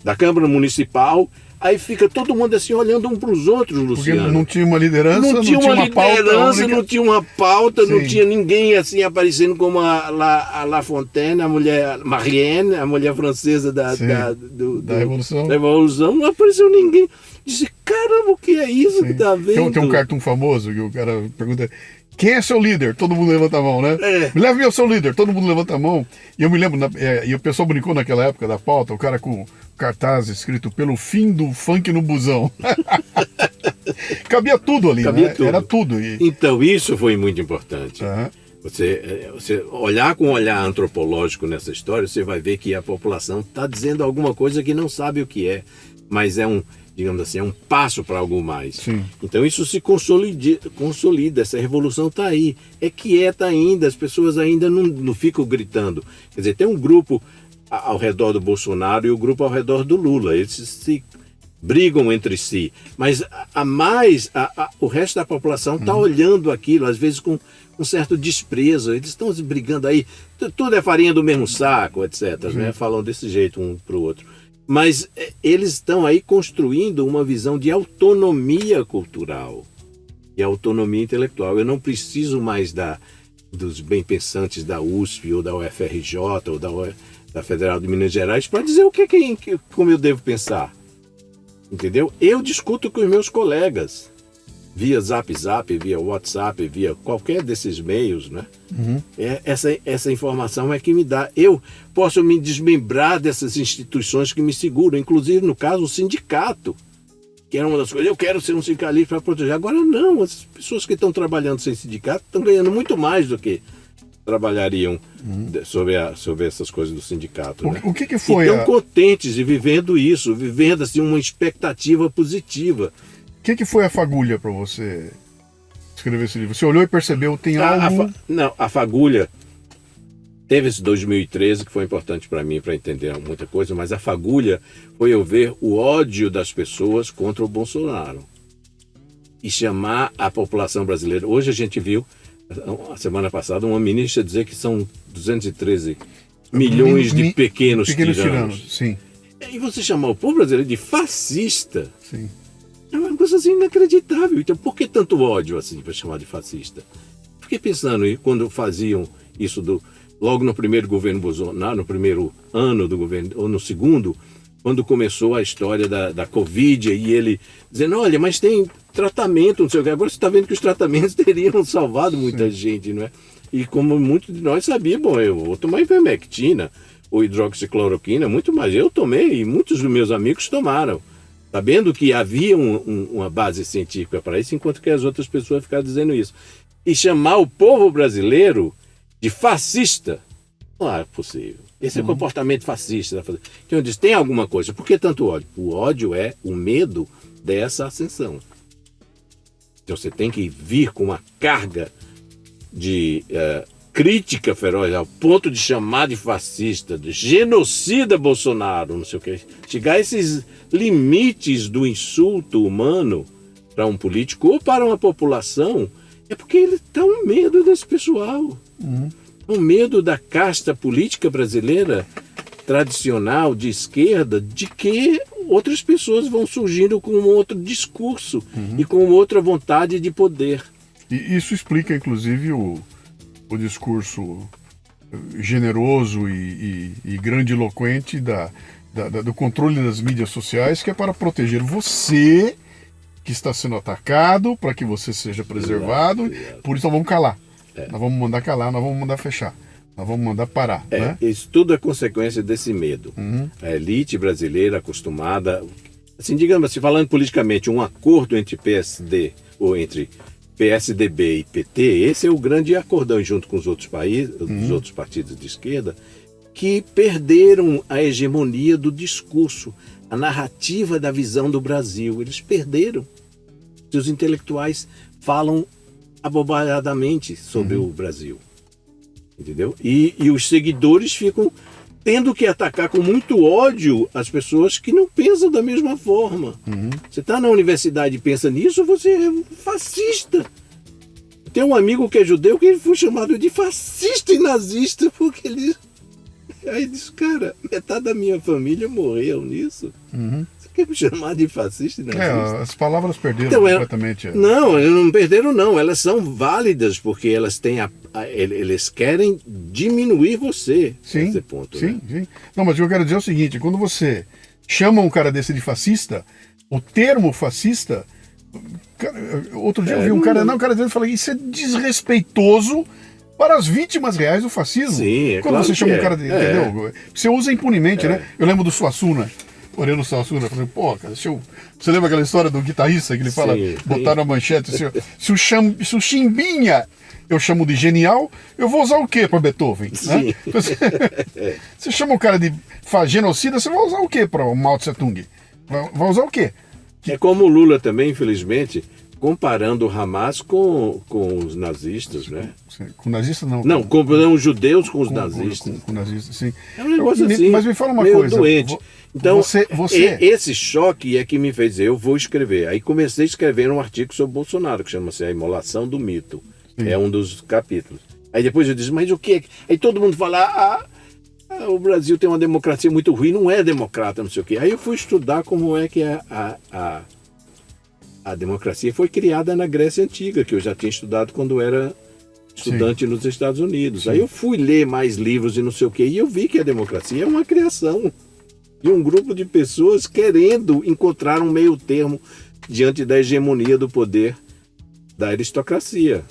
da Câmara Municipal, aí fica todo mundo assim olhando um para os outros, Luciano. Porque não tinha uma liderança, não tinha uma liderança, não tinha uma pauta, Sim. não tinha ninguém assim aparecendo como a La Fontaine, a mulher Marianne, a mulher francesa da Revolução, não apareceu ninguém. Disse, caramba, o que é isso que tá vendo? Tem um cartoon famoso que o cara pergunta: quem é seu líder? Todo mundo levanta a mão, né? Me leve ao seu líder, todo mundo levanta a mão. E eu me lembro, e o pessoal brincou naquela época da pauta, o cara com cartaz escrito pelo fim do funk no busão. Cabia tudo ali, Cabia né? tudo. Era tudo. Então isso foi muito importante. Você olhar com um olhar antropológico nessa história, você vai ver que a população está dizendo alguma coisa que não sabe o que é, mas digamos assim, é um passo para algo mais. Sim. Então isso se consolida, essa revolução está aí. É quieta ainda, as pessoas ainda não ficam gritando. Quer dizer, tem um grupo ao redor do Bolsonaro e o grupo ao redor do Lula. Eles se brigam entre si. Mas o resto da população está olhando aquilo, às vezes com um certo desprezo. Eles estão brigando aí. Tudo é farinha do mesmo saco, etc. Né? Falam desse jeito um para o outro. Mas eles estão aí construindo uma visão de autonomia cultural e autonomia intelectual. Eu não preciso mais dos bem-pensantes da USP ou da UFRJ ou da Federal de Minas Gerais para dizer como eu devo pensar. Entendeu? Eu discuto com os meus colegas via Zap Zap, via WhatsApp, via qualquer desses meios, né? Essa informação é que me dá. Eu posso me desmembrar dessas instituições que me seguram, inclusive, no caso, o sindicato, que era uma das coisas. Eu quero ser um sindicalista para proteger. Agora não, as pessoas que estão trabalhando sem sindicato estão ganhando muito mais do que trabalhariam sobre essas coisas do sindicato. Né? O que foi? Estão contentes e vivendo isso, vivendo assim, uma expectativa positiva. O que foi a fagulha para você escrever esse livro? Você olhou e percebeu, tem algo... Não, a fagulha... Teve esse 2013 que foi importante para mim, para entender muita coisa, mas a fagulha foi eu ver o ódio das pessoas contra o Bolsonaro e chamar a população brasileira. Hoje a gente viu, a semana passada, uma ministra dizer que são 213 milhões de pequenos tiranos. Sim. E você chamar o povo brasileiro de fascista, sim, é uma coisa assim inacreditável. Então por que tanto ódio assim para chamar de fascista? Fiquei pensando quando faziam isso logo no primeiro governo Bolsonaro, no primeiro ano do governo, ou no segundo, quando começou a história da Covid, e ele dizendo, olha, mas tem tratamento, não sei o que. Agora você está vendo que os tratamentos teriam salvado muita gente, não é? E como muitos de nós sabiam, bom, eu vou tomar ivermectina ou hidroxicloroquina, muito mais. Eu tomei e muitos dos meus amigos tomaram, sabendo que havia uma base científica para isso, enquanto que as outras pessoas ficaram dizendo isso. E chamar o povo brasileiro de fascista, não é possível. Esse é o comportamento fascista. Então eu disse, tem alguma coisa. Por que tanto ódio? O ódio é o medo dessa ascensão. Então você tem que vir com uma carga de crítica feroz, ao ponto de chamar de fascista, de genocida Bolsonaro, não sei o que. Chegar a esses limites do insulto humano para um político ou para uma população, é porque ele está um medo desse pessoal. Um medo da casta política brasileira tradicional de esquerda, de que outras pessoas vão surgindo com um outro discurso e com outra vontade de poder. E isso explica, inclusive, o discurso generoso e grandiloquente do controle das mídias sociais, que é para proteger você que está sendo atacado, para que você seja preservado. Exato. Por isso nós vamos calar. Nós vamos mandar calar, nós vamos mandar fechar, nós vamos mandar parar. Né? Isso tudo é consequência desse medo. A elite brasileira acostumada, assim, digamos assim, falando politicamente, um acordo entre PSD ou entre PSDB e PT, esse é o grande acordão junto com os outros países, os outros partidos de esquerda, que perderam a hegemonia do discurso, a narrativa da visão do Brasil. Eles perderam. Os intelectuais falam abobalhadamente sobre o Brasil, entendeu? E os seguidores ficam tendo que atacar com muito ódio as pessoas que não pensam da mesma forma. Você está na universidade e pensa nisso, você é fascista. Tem um amigo que é judeu que ele foi chamado de fascista e nazista porque ele... Aí disse, cara, metade da minha família morreu nisso. Quer me chamar de fascista e nazista? As palavras perderam completamente. Não, não perderam não. Elas são válidas porque elas têm eles querem diminuir você. Sim, nesse ponto, sim, né? sim. Não, mas o que eu quero dizer é o seguinte, quando você chama um cara desse de fascista, o termo fascista... Outro dia eu vi um cara dizendo, falei, isso é desrespeitoso para as vítimas reais do fascismo. Sim, quando claro você chama um cara de... É. Entendeu? Você usa impunemente, né? Eu lembro do Suassuna. Oreno Suassuna, falei, pô, cara, você lembra aquela história do guitarrista que ele fala, botaram a manchete, se o Chimbinha eu chamo de genial, eu vou usar o quê para Beethoven? Né? Você chama o cara de genocida, você vai usar o quê para o Mao Tse Tung? Vai usar o quê? É como o Lula também, infelizmente, comparando o Hamas com os nazistas, né? Com nazistas não. Não, comparando os judeus com os nazistas. Com nazistas, sim. É um negócio assim, mas me fala uma meio coisa. Doente. Então, você... esse choque é que me fez dizer, eu vou escrever. Aí comecei a escrever um artigo sobre Bolsonaro, que chama-se A Imolação do Mito. Sim. É um dos capítulos. Aí depois eu disse, mas o que? Aí todo mundo fala, o Brasil tem uma democracia muito ruim, não é democrata, não sei o quê. Aí eu fui estudar como é que a democracia foi criada na Grécia Antiga, que eu já tinha estudado quando era estudante nos Estados Unidos. Sim. Aí eu fui ler mais livros e não sei o quê, e eu vi que a democracia é uma criação de um grupo de pessoas querendo encontrar um meio termo diante da hegemonia do poder da aristocracia.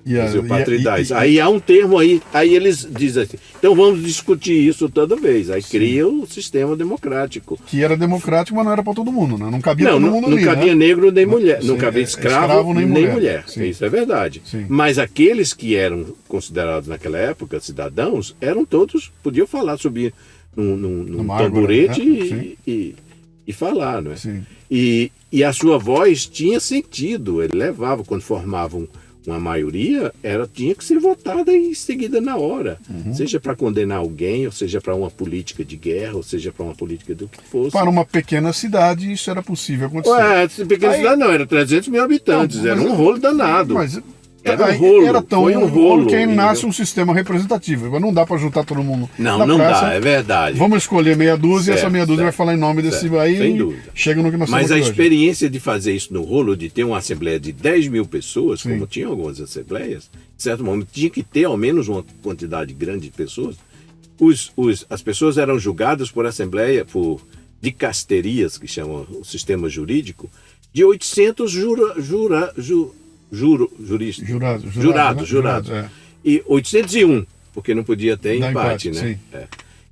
Museu Patridais. Aí há um termo aí eles dizem assim, então vamos discutir isso toda vez. Aí cria o sistema democrático. Que era democrático, mas não era para todo mundo, né? Não cabia todo mundo ali, não cabia negro nem mulher, Sim, não cabia escravo nem mulher. Isso é verdade. Sim. Mas aqueles que eram considerados naquela época cidadãos, eram todos, podiam falar, subir num tamborete e falar, não é? Sim. E a sua voz tinha sentido, ele levava, quando formavam uma maioria, tinha que ser votada e seguida na hora. Seja para condenar alguém, ou seja para uma política de guerra, ou seja para uma política do que fosse. Para uma pequena cidade, isso era possível acontecer. Pequena cidade não, era 300 mil habitantes, era um rolo danado. Mas era um rolo, era tão foi um rolo. Que nasce um sistema representativo. Mas não dá para juntar todo mundo. Não praça. Dá, é verdade. Vamos escolher meia dúzia e essa meia dúzia vai falar em nome desse aí. Sem dúvida. Chega no que nós Mas a hoje. experiência de fazer isso no rolo, de ter uma assembleia de 10 mil pessoas, como tinha algumas assembleias, em certo momento tinha que ter ao menos uma quantidade grande de pessoas. As pessoas eram julgadas por assembleia, por dicasterias, que chamam o sistema jurídico, de 800 jurados. E 801, porque não podia ter empate, né?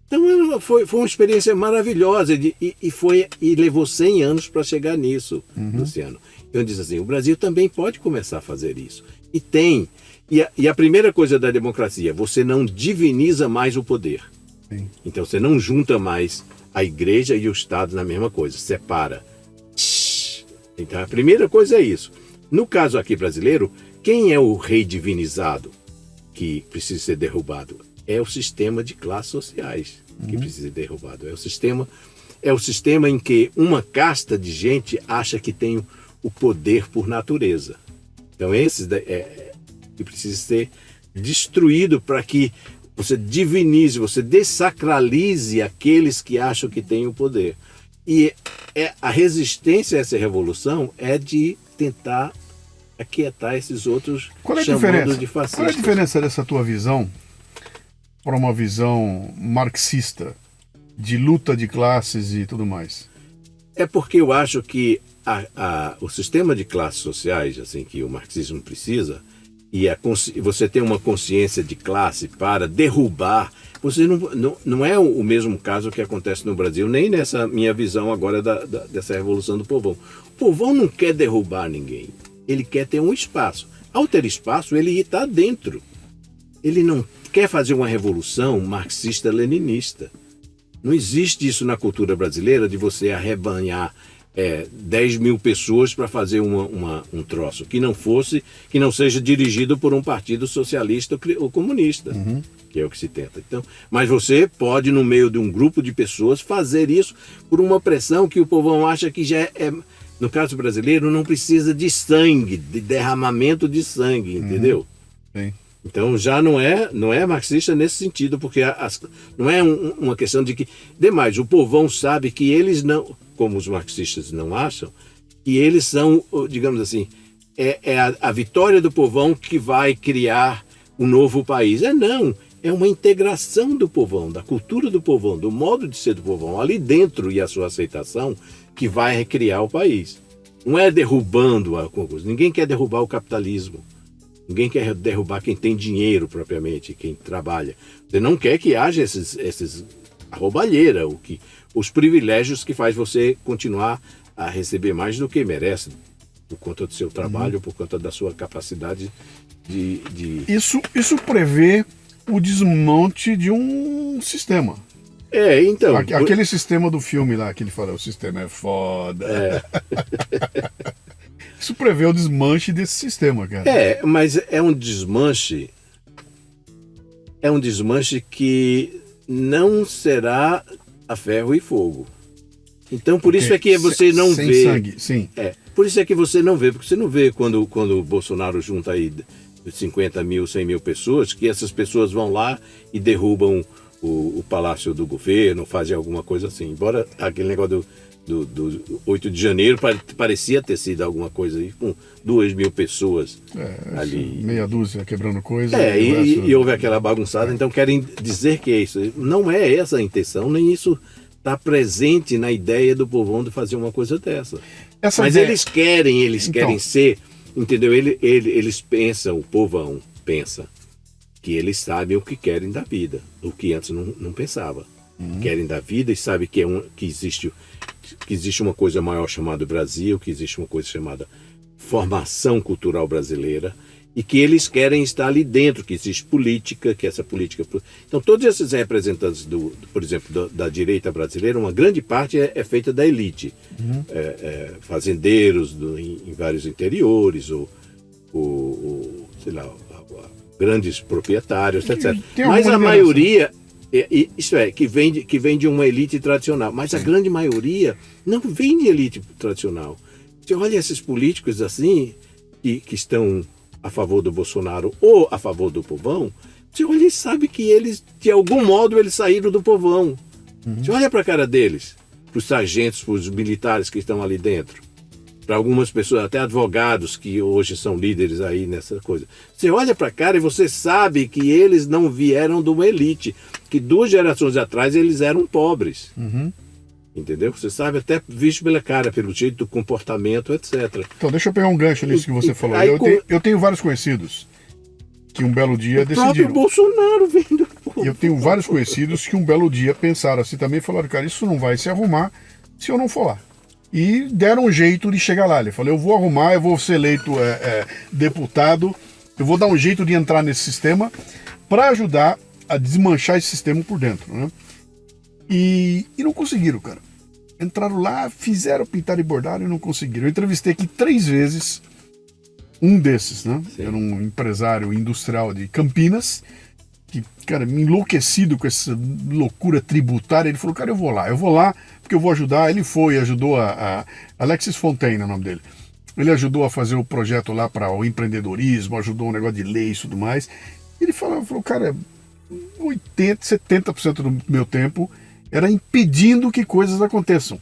Então foi uma experiência maravilhosa e levou 100 anos para chegar nisso, Luciano. Eu disse assim, o Brasil também pode começar a fazer isso. E tem. E a primeira coisa da democracia, você não diviniza mais o poder. Sim. Então você não junta mais a igreja e o Estado na mesma coisa, separa. Então a primeira coisa é isso. No caso aqui brasileiro, quem é o rei divinizado que precisa ser derrubado? É o sistema de classes sociais que precisa ser derrubado. É o sistema em que uma casta de gente acha que tem o poder por natureza. Então esse que precisa ser destruído para que você divinize, você dessacralize aqueles que acham que têm o poder. E a resistência a essa revolução é de tentar aquietar esses outros chamados de fascistas. Qual é a diferença dessa tua visão para uma visão marxista, de luta de classes e tudo mais? É porque eu acho que o sistema de classes sociais, assim, que o marxismo precisa, e você tem uma consciência de classe para derrubar, você não é o mesmo caso que acontece no Brasil, nem nessa minha visão agora dessa revolução do povão. O povão não quer derrubar ninguém, ele quer ter um espaço. Ao ter espaço, ele está dentro. Ele não quer fazer uma revolução marxista-leninista. Não existe isso na cultura brasileira de você arrebanhar 10 mil pessoas para fazer um troço que não seja dirigido por um partido socialista ou comunista, que é o que se tenta. Então, mas você pode, no meio de um grupo de pessoas, fazer isso por uma pressão que o povão acha que já no caso brasileiro, não precisa de sangue, de derramamento de sangue, entendeu? Sim. Então já não é marxista nesse sentido, porque não é uma questão de que... Demais, o povão sabe que eles não, como os marxistas não acham, que eles são, digamos assim, a vitória do povão que vai criar um novo país. Não, é uma integração do povão, da cultura do povão, do modo de ser do povão, ali dentro e a sua aceitação, que vai recriar o país. Não é derrubando a coisa. Ninguém quer derrubar o capitalismo. Ninguém quer derrubar quem tem dinheiro propriamente, quem trabalha. Você não quer que haja a roubalheira, os privilégios que faz você continuar a receber mais do que merece, por conta do seu trabalho, por conta da sua capacidade de... Isso prevê o desmonte de um sistema. Então... Aquele sistema do filme lá, que ele fala, o sistema é foda. Isso prevê o desmanche desse sistema, cara. Mas é um desmanche que não será a ferro e fogo. Então, por isso é que você não vê... Sem sangue, sim. Por isso é que você não vê, porque você não vê quando o Bolsonaro junta aí 50 mil, 100 mil pessoas, que essas pessoas vão lá e derrubam o palácio do governo, fazem alguma coisa assim. Embora aquele negócio do 8 de janeiro parecia ter sido alguma coisa aí, com 2 mil pessoas ali. Meia dúzia quebrando coisa. E houve aquela bagunçada, então querem dizer que é isso. Não é essa a intenção, nem isso está presente na ideia do povão de fazer uma coisa dessa. Mas eles querem ser Entendeu? Eles pensam, o povão pensa que eles sabem o que querem da vida, o que antes não pensava. Querem da vida e sabem que existe uma coisa maior chamada Brasil, que existe uma coisa chamada formação cultural brasileira, e que eles querem estar ali dentro, que existe política, que essa política... Então, todos esses representantes, por exemplo, da direita brasileira, uma grande parte é feita da elite. Fazendeiros em vários interiores, sei lá, grandes proprietários, etc. Mas a maioria... Isso é, que vem de uma elite tradicional. Mas a grande maioria não vem de elite tradicional. Você olha esses políticos assim, que estão a favor do Bolsonaro ou a favor do povão, você olha e sabe que eles, de algum modo, eles saíram do povão. Você olha para a cara deles, para os sargentos, para os militares que estão ali dentro, para algumas pessoas, até advogados que hoje são líderes aí nessa coisa. Você olha para a cara e você sabe que eles não vieram de uma elite, que 2 gerações atrás eles eram pobres. Entendeu? Você sabe até visto pela cara, pelo jeito do comportamento, etc. Então, deixa eu pegar um gancho nisso que você falou. Eu tenho vários conhecidos que um belo dia decidiram. O Bolsonaro vem do povo. Eu tenho vários conhecidos que um belo dia pensaram assim também e falaram, cara, isso não vai se arrumar se eu não for lá. E deram um jeito de chegar lá. Ele falou, eu vou arrumar, eu vou ser eleito deputado, eu vou dar um jeito de entrar nesse sistema para ajudar a desmanchar esse sistema por dentro, né? E não conseguiram, cara. Entraram lá, fizeram, pintaram e bordaram e não conseguiram. Eu entrevistei aqui 3 vezes um desses, né? Sim. Era um empresário industrial de Campinas, que, cara, me enlouquecido com essa loucura tributária. Ele falou, cara, eu vou lá, porque eu vou ajudar. Ele foi, ajudou a Alexis Fontaine, é o nome dele. Ele ajudou a fazer o projeto lá para o empreendedorismo, ajudou um negócio de lei e tudo mais. Ele falou, cara, 70% do meu tempo era impedindo que coisas aconteçam.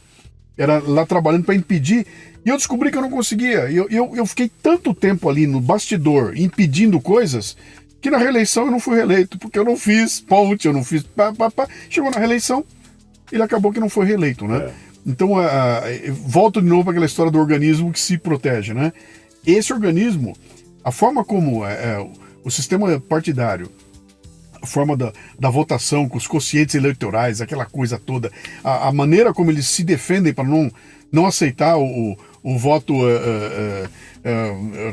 Era lá trabalhando para impedir. E eu descobri que eu não conseguia. Eu fiquei tanto tempo ali no bastidor, impedindo coisas, que na reeleição eu não fui reeleito, porque eu não fiz ponte, eu não fiz... Chegou na reeleição, ele acabou que não foi reeleito, né? Então, volto de novo para aquela história do organismo que se protege, né? Esse organismo, a forma como o sistema partidário, a forma da votação, com os quocientes eleitorais, aquela coisa toda, a maneira como eles se defendem para não aceitar o voto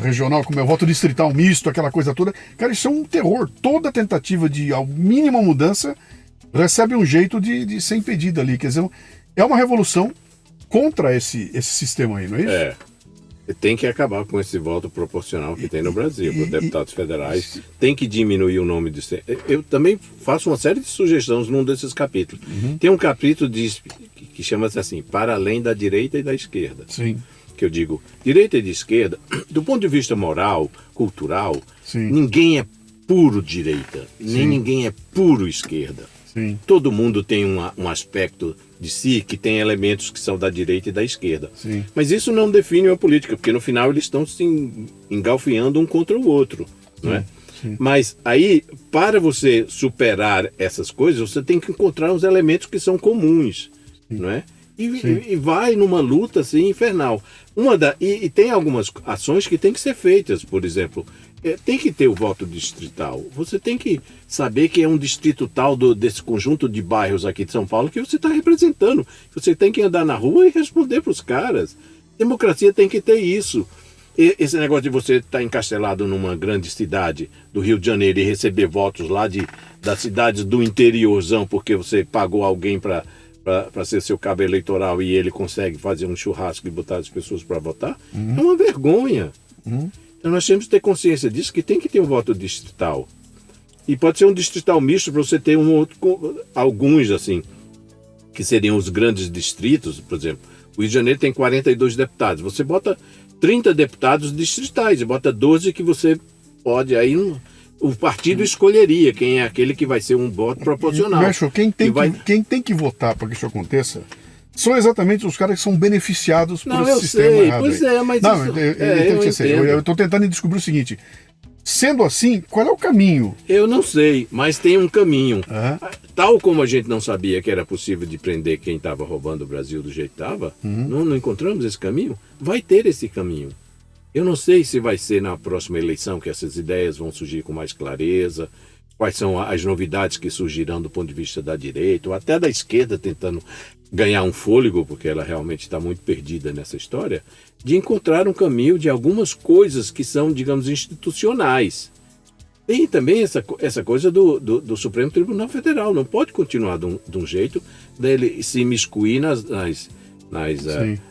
regional, como é o voto distrital misto, aquela coisa toda. Cara, isso é um terror. Toda tentativa de a mínima mudança recebe um jeito de ser impedida ali. Quer dizer, é uma revolução contra esse sistema aí, não é isso? Tem que acabar com esse voto proporcional que tem no Brasil. Os deputados federais tem que diminuir o nome de... Eu também faço uma série de sugestões num desses capítulos. Tem um capítulo que chama-se assim, para além da direita e da esquerda. Sim. Que eu digo, direita e de esquerda, do ponto de vista moral, cultural, Sim. Ninguém é puro direita, nem ninguém é puro esquerda. Sim. Todo mundo tem um aspecto de si que tem elementos que são da direita e da esquerda. Sim. Mas isso não define a política, porque no final eles estão se engalfinhando um contra o outro, não é? Sim. Mas aí, para você superar essas coisas, você tem que encontrar os elementos que são comuns, não é? E vai numa luta assim infernal. E tem algumas ações que têm que ser feitas, por exemplo, tem que ter o voto distrital. Você tem que saber que é um distrito tal desse conjunto de bairros aqui de São Paulo que você está representando. Você tem que andar na rua e responder para os caras. Democracia tem que ter isso. Esse negócio de você estar encastelado numa grande cidade do Rio de Janeiro e receber votos lá das cidades do interiorzão porque você pagou alguém para ser seu cabo eleitoral e ele consegue fazer um churrasco e botar as pessoas para votar, é uma vergonha. Então nós temos que ter consciência disso, que tem que ter um voto distrital. E pode ser um distrital misto para você ter alguns, assim, que seriam os grandes distritos. Por exemplo, o Rio de Janeiro tem 42 deputados. Você bota 30 deputados distritais e bota 12 que você pode... Aí o partido escolheria quem é aquele que vai ser um voto proporcional. Quem tem que votar para que isso aconteça são exatamente os caras que são beneficiados por esse sistema errado. Pois é, mas eu estou tentando descobrir o seguinte: sendo assim, qual é o caminho? Eu não sei, mas tem um caminho. Tal como a gente não sabia que era possível de prender quem estava roubando o Brasil do jeito que estava, não encontramos esse caminho, vai ter esse caminho. Eu não sei se vai ser na próxima eleição que essas ideias vão surgir com mais clareza, quais são as novidades que surgirão do ponto de vista da direita, ou até da esquerda tentando ganhar um fôlego, porque ela realmente está muito perdida nessa história, de encontrar um caminho de algumas coisas que são, digamos, institucionais. Tem também essa coisa do Supremo Tribunal Federal. Não pode continuar de um jeito dele se imiscuir nas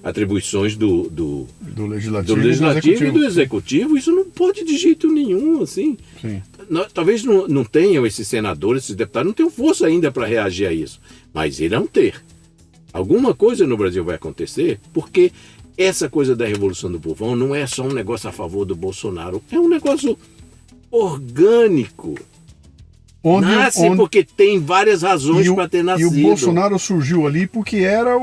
atribuições do Legislativo e do Executivo. Isso não pode de jeito nenhum, assim. Sim. Talvez não tenham esses senadores, esses deputados, não tenham força ainda para reagir a isso. Mas irão ter. Alguma coisa no Brasil vai acontecer, porque essa coisa da Revolução do Povão não é só um negócio a favor do Bolsonaro. É um negócio orgânico. Nasce porque tem várias razões para ter nascido. E o Bolsonaro surgiu ali porque era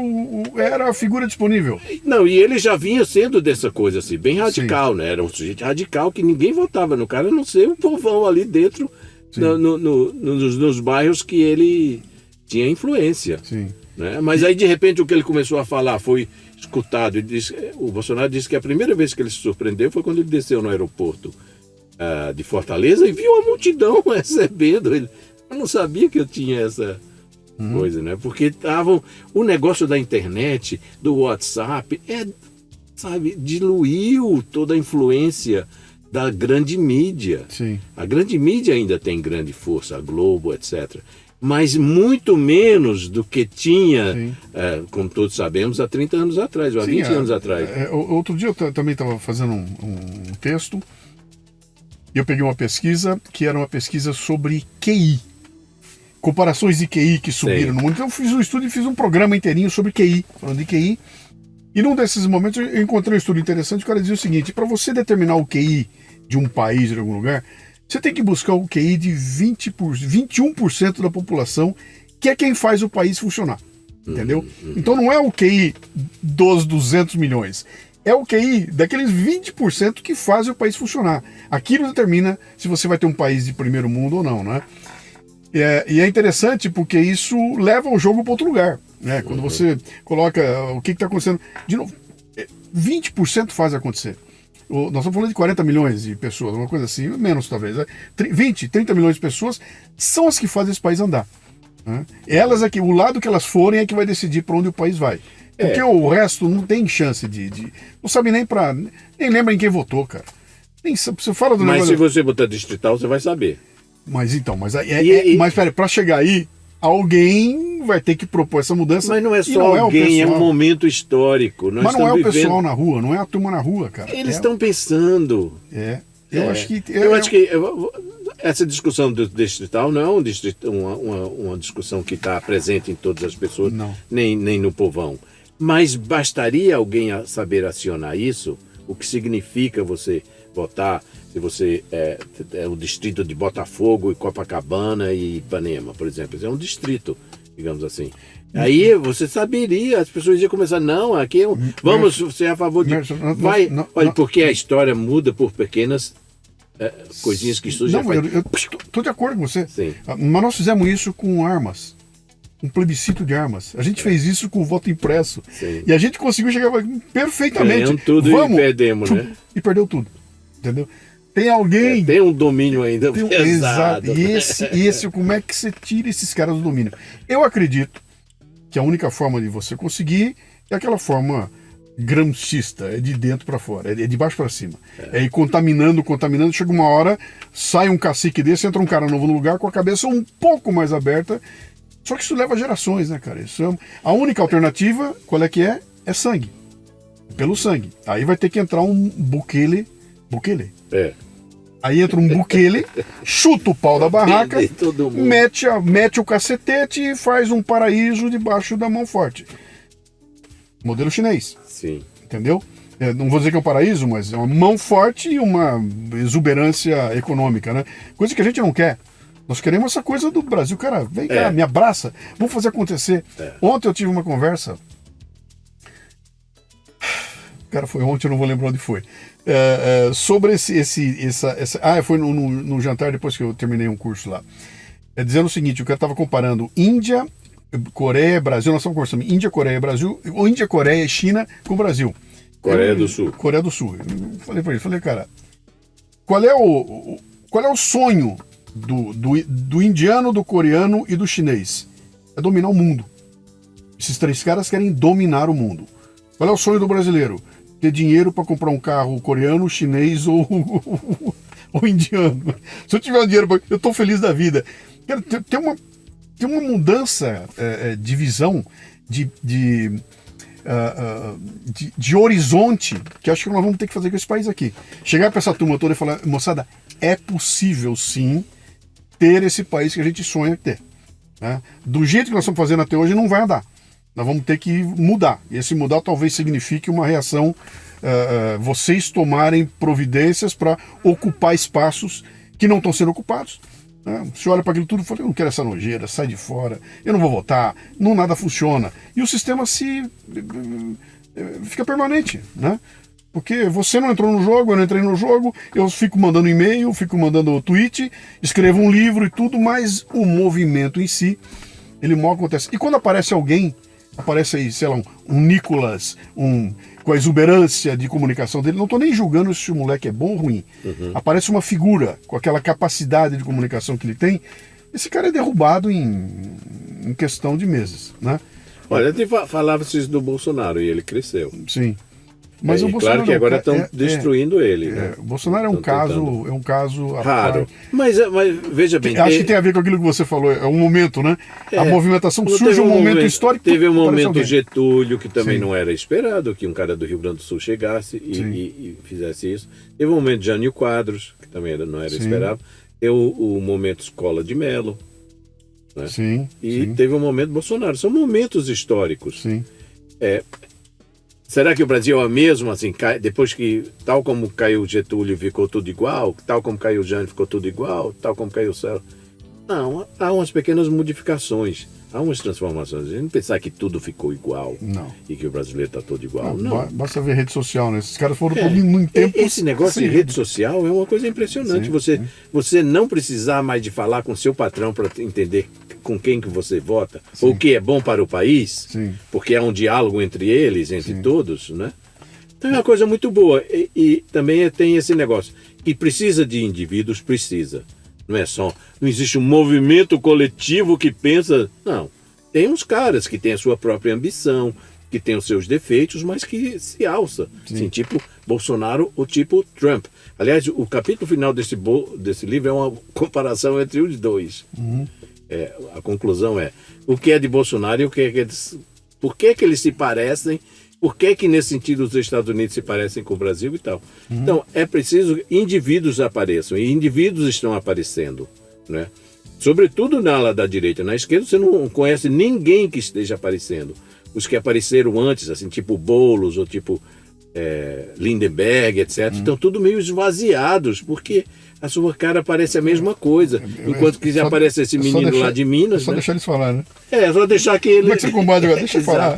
a figura disponível. Não, e ele já vinha sendo dessa coisa assim, bem radical, né? Era um sujeito radical que ninguém votava no cara, a não ser o povão ali dentro, nos bairros que ele tinha influência. Sim. Né? Mas aí, de repente, o que ele começou a falar foi escutado. O Bolsonaro disse que a primeira vez que ele se surpreendeu foi quando ele desceu no aeroporto de Fortaleza e viu a multidão recebendo ele. Eu não sabia que eu tinha essa coisa, né? Porque o negócio da internet, do WhatsApp, diluiu toda a influência da grande mídia. Sim. A grande mídia ainda tem grande força, a Globo, etc. Mas muito menos do que tinha, como todos sabemos, há 30 anos atrás, ou há 20 anos atrás. Outro dia eu também estava fazendo um texto. E eu peguei uma pesquisa que era uma pesquisa sobre QI. Comparações de QI que subiram no mundo. Então eu fiz um estudo e fiz um programa inteirinho sobre QI, falando de QI. E num desses momentos eu encontrei um estudo interessante. O cara dizia o seguinte: para você determinar o QI de um país, de algum lugar, você tem que buscar o QI de 21% da população, que é quem faz o país funcionar. Entendeu? Então não é o QI dos 200 milhões. É o QI daqueles 20% que fazem o país funcionar. Aquilo determina se você vai ter um país de primeiro mundo ou não, né? E é interessante porque isso leva o jogo para outro lugar, né? Quando você coloca o que está acontecendo. De novo, 20% faz acontecer. Nós estamos falando de 40 milhões de pessoas, uma coisa assim, menos talvez. Né? 20, 30 milhões de pessoas são as que fazem esse país andar. Né? Elas aqui, o lado que elas forem é que vai decidir para onde o país vai. Porque o resto não tem chance não sabe nem lembra em quem votou, cara. Você fala do negócio. Se você botar distrital, você vai saber. Mas peraí, para chegar aí, alguém vai ter que propor essa mudança. Mas não é só alguém, é um momento histórico. Mas não é o pessoal na rua, não é a turma na rua, cara. Eles estão pensando. Eu acho que essa discussão do distrital não é uma discussão que está presente em todas as pessoas, nem no povão. Mas bastaria alguém saber acionar isso, o que significa você votar, se você é o distrito de Botafogo e Copacabana e Ipanema, por exemplo. É um distrito, digamos assim. Aí você saberia, as pessoas iam começar, não, aqui vamos ser a favor de... Olha, porque a história muda por pequenas coisinhas que surgem. Não, eu estou de acordo com você. Sim. Mas nós fizemos isso com armas. Um plebiscito de armas. A gente fez isso com o voto impresso. Sim. E a gente conseguiu chegar perfeitamente. Ganhamos tudo e perdemos, né? E perdeu tudo. Entendeu? Tem alguém... tem um domínio ainda pesado. Exato. E esse, como é que você tira esses caras do domínio? Eu acredito que a única forma de você conseguir é aquela forma gramscista, é de dentro para fora, é de baixo para cima. É ir contaminando, chega uma hora, sai um cacique desse, entra um cara novo no lugar com a cabeça um pouco mais aberta. Só que isso leva gerações, né, cara? A única alternativa, qual é que é? É sangue. Pelo sangue. Aí vai ter que entrar um Bukele. Aí entra um Bukele, chuta o pau da barraca, mete o cacetete e faz um paraíso debaixo da mão forte. Modelo chinês. Sim. Entendeu? Não vou dizer que é um paraíso, mas é uma mão forte e uma exuberância econômica, né? Coisa que a gente não quer. Nós queremos essa coisa do Brasil. Cara, vem cá, me abraça, vamos fazer acontecer. Ontem eu tive uma conversa. Cara, foi ontem, eu não vou lembrar onde foi. Sobre foi no jantar depois que eu terminei um curso lá. Dizendo o seguinte: o cara estava comparando Índia, Coreia, Brasil. Nós estamos conversando Índia, Coreia, Brasil, ou Índia, Coreia e China com o Brasil. Coreia do Sul. Coreia do Sul. Eu falei pra ele, cara, qual é o sonho do indiano, do coreano e do chinês? É dominar o mundo. Esses 3 caras querem dominar o mundo. Qual é o sonho do brasileiro? Ter dinheiro para comprar um carro coreano, chinês ou indiano. Se eu tiver um dinheiro, eu estou feliz da vida. Tem uma mudança de visão, de horizonte, que acho que nós vamos ter que fazer com esse país aqui. Chegar para essa turma toda e falar, moçada, é possível sim ter esse país que a gente sonha ter. Né? Do jeito que nós estamos fazendo até hoje, não vai andar. Nós vamos ter que mudar. E esse mudar talvez signifique uma reação, vocês tomarem providências para ocupar espaços que não estão sendo ocupados. Né? Você olha para aquilo tudo e fala, eu não quero essa nojeira, sai de fora, eu não vou votar, não nada funciona. E o sistema fica permanente, né? Porque você não entrou no jogo, eu não entrei no jogo, eu fico mandando e-mail, fico mandando tweet, escrevo um livro e tudo, mas o movimento em si, ele mal acontece. E quando aparece alguém, aparece aí, sei lá, um Nicolas, com a exuberância de comunicação dele, não estou nem julgando se o moleque é bom ou ruim. Aparece uma figura com aquela capacidade de comunicação que ele tem, esse cara é derrubado em questão de meses, né? Olha, falava-se isso do Bolsonaro e ele cresceu. Sim. Mas o Bolsonaro claro que agora estão destruindo ele. Né? O Bolsonaro é um caso raro. Mas veja bem. Acho que tem a ver com aquilo que você falou, é um momento, né? A movimentação surge um momento histórico. Teve um momento Getúlio, que também não era esperado, que um cara do Rio Grande do Sul chegasse e fizesse isso. Teve um momento Jânio Quadros, que também não era esperado. Teve o momento Escola de Mello. Né? Teve um momento Bolsonaro. São momentos históricos. Sim. Será que o Brasil é o mesmo, assim, depois que, tal como caiu o Getúlio, ficou tudo igual, tal como caiu o Jânio, ficou tudo igual, tal como caiu o Célio? Não, há umas pequenas modificações, há umas transformações. A gente não pensar que tudo ficou igual e que o brasileiro está todo igual. Não. Basta ver rede social, né? Esses caras foram por muito tempo. Esse negócio de rede social é uma coisa impressionante. Você não precisar mais de falar com seu patrão para entender com quem que você vota, ou o que é bom para o país, porque há um diálogo entre eles, entre todos, né? Então é uma coisa muito boa. E também tem esse negócio, que precisa de indivíduos, precisa. Não é só, não existe um movimento coletivo que pensa, não. Tem uns caras que têm a sua própria ambição, que têm os seus defeitos, mas que se alça. Assim, tipo Bolsonaro ou tipo Trump. Aliás, o capítulo final desse livro é uma comparação entre os dois. A conclusão é o que é de Bolsonaro e o que é por que eles se parecem, por que nesse sentido os Estados Unidos se parecem com o Brasil e tal. Então é preciso indivíduos apareçam, e indivíduos estão aparecendo, né? Sobretudo na ala da direita. Na esquerda você não conhece ninguém que esteja aparecendo. Os que apareceram antes, assim, tipo Boulos ou tipo Lindenberg, etc., estão tudo meio esvaziados, porque a sua cara parece a mesma coisa. Enquanto que aparece esse menino lá de Minas. Só deixar eles falar, né? Só deixar que ele. Como é que você combate agora? Deixa eu falar.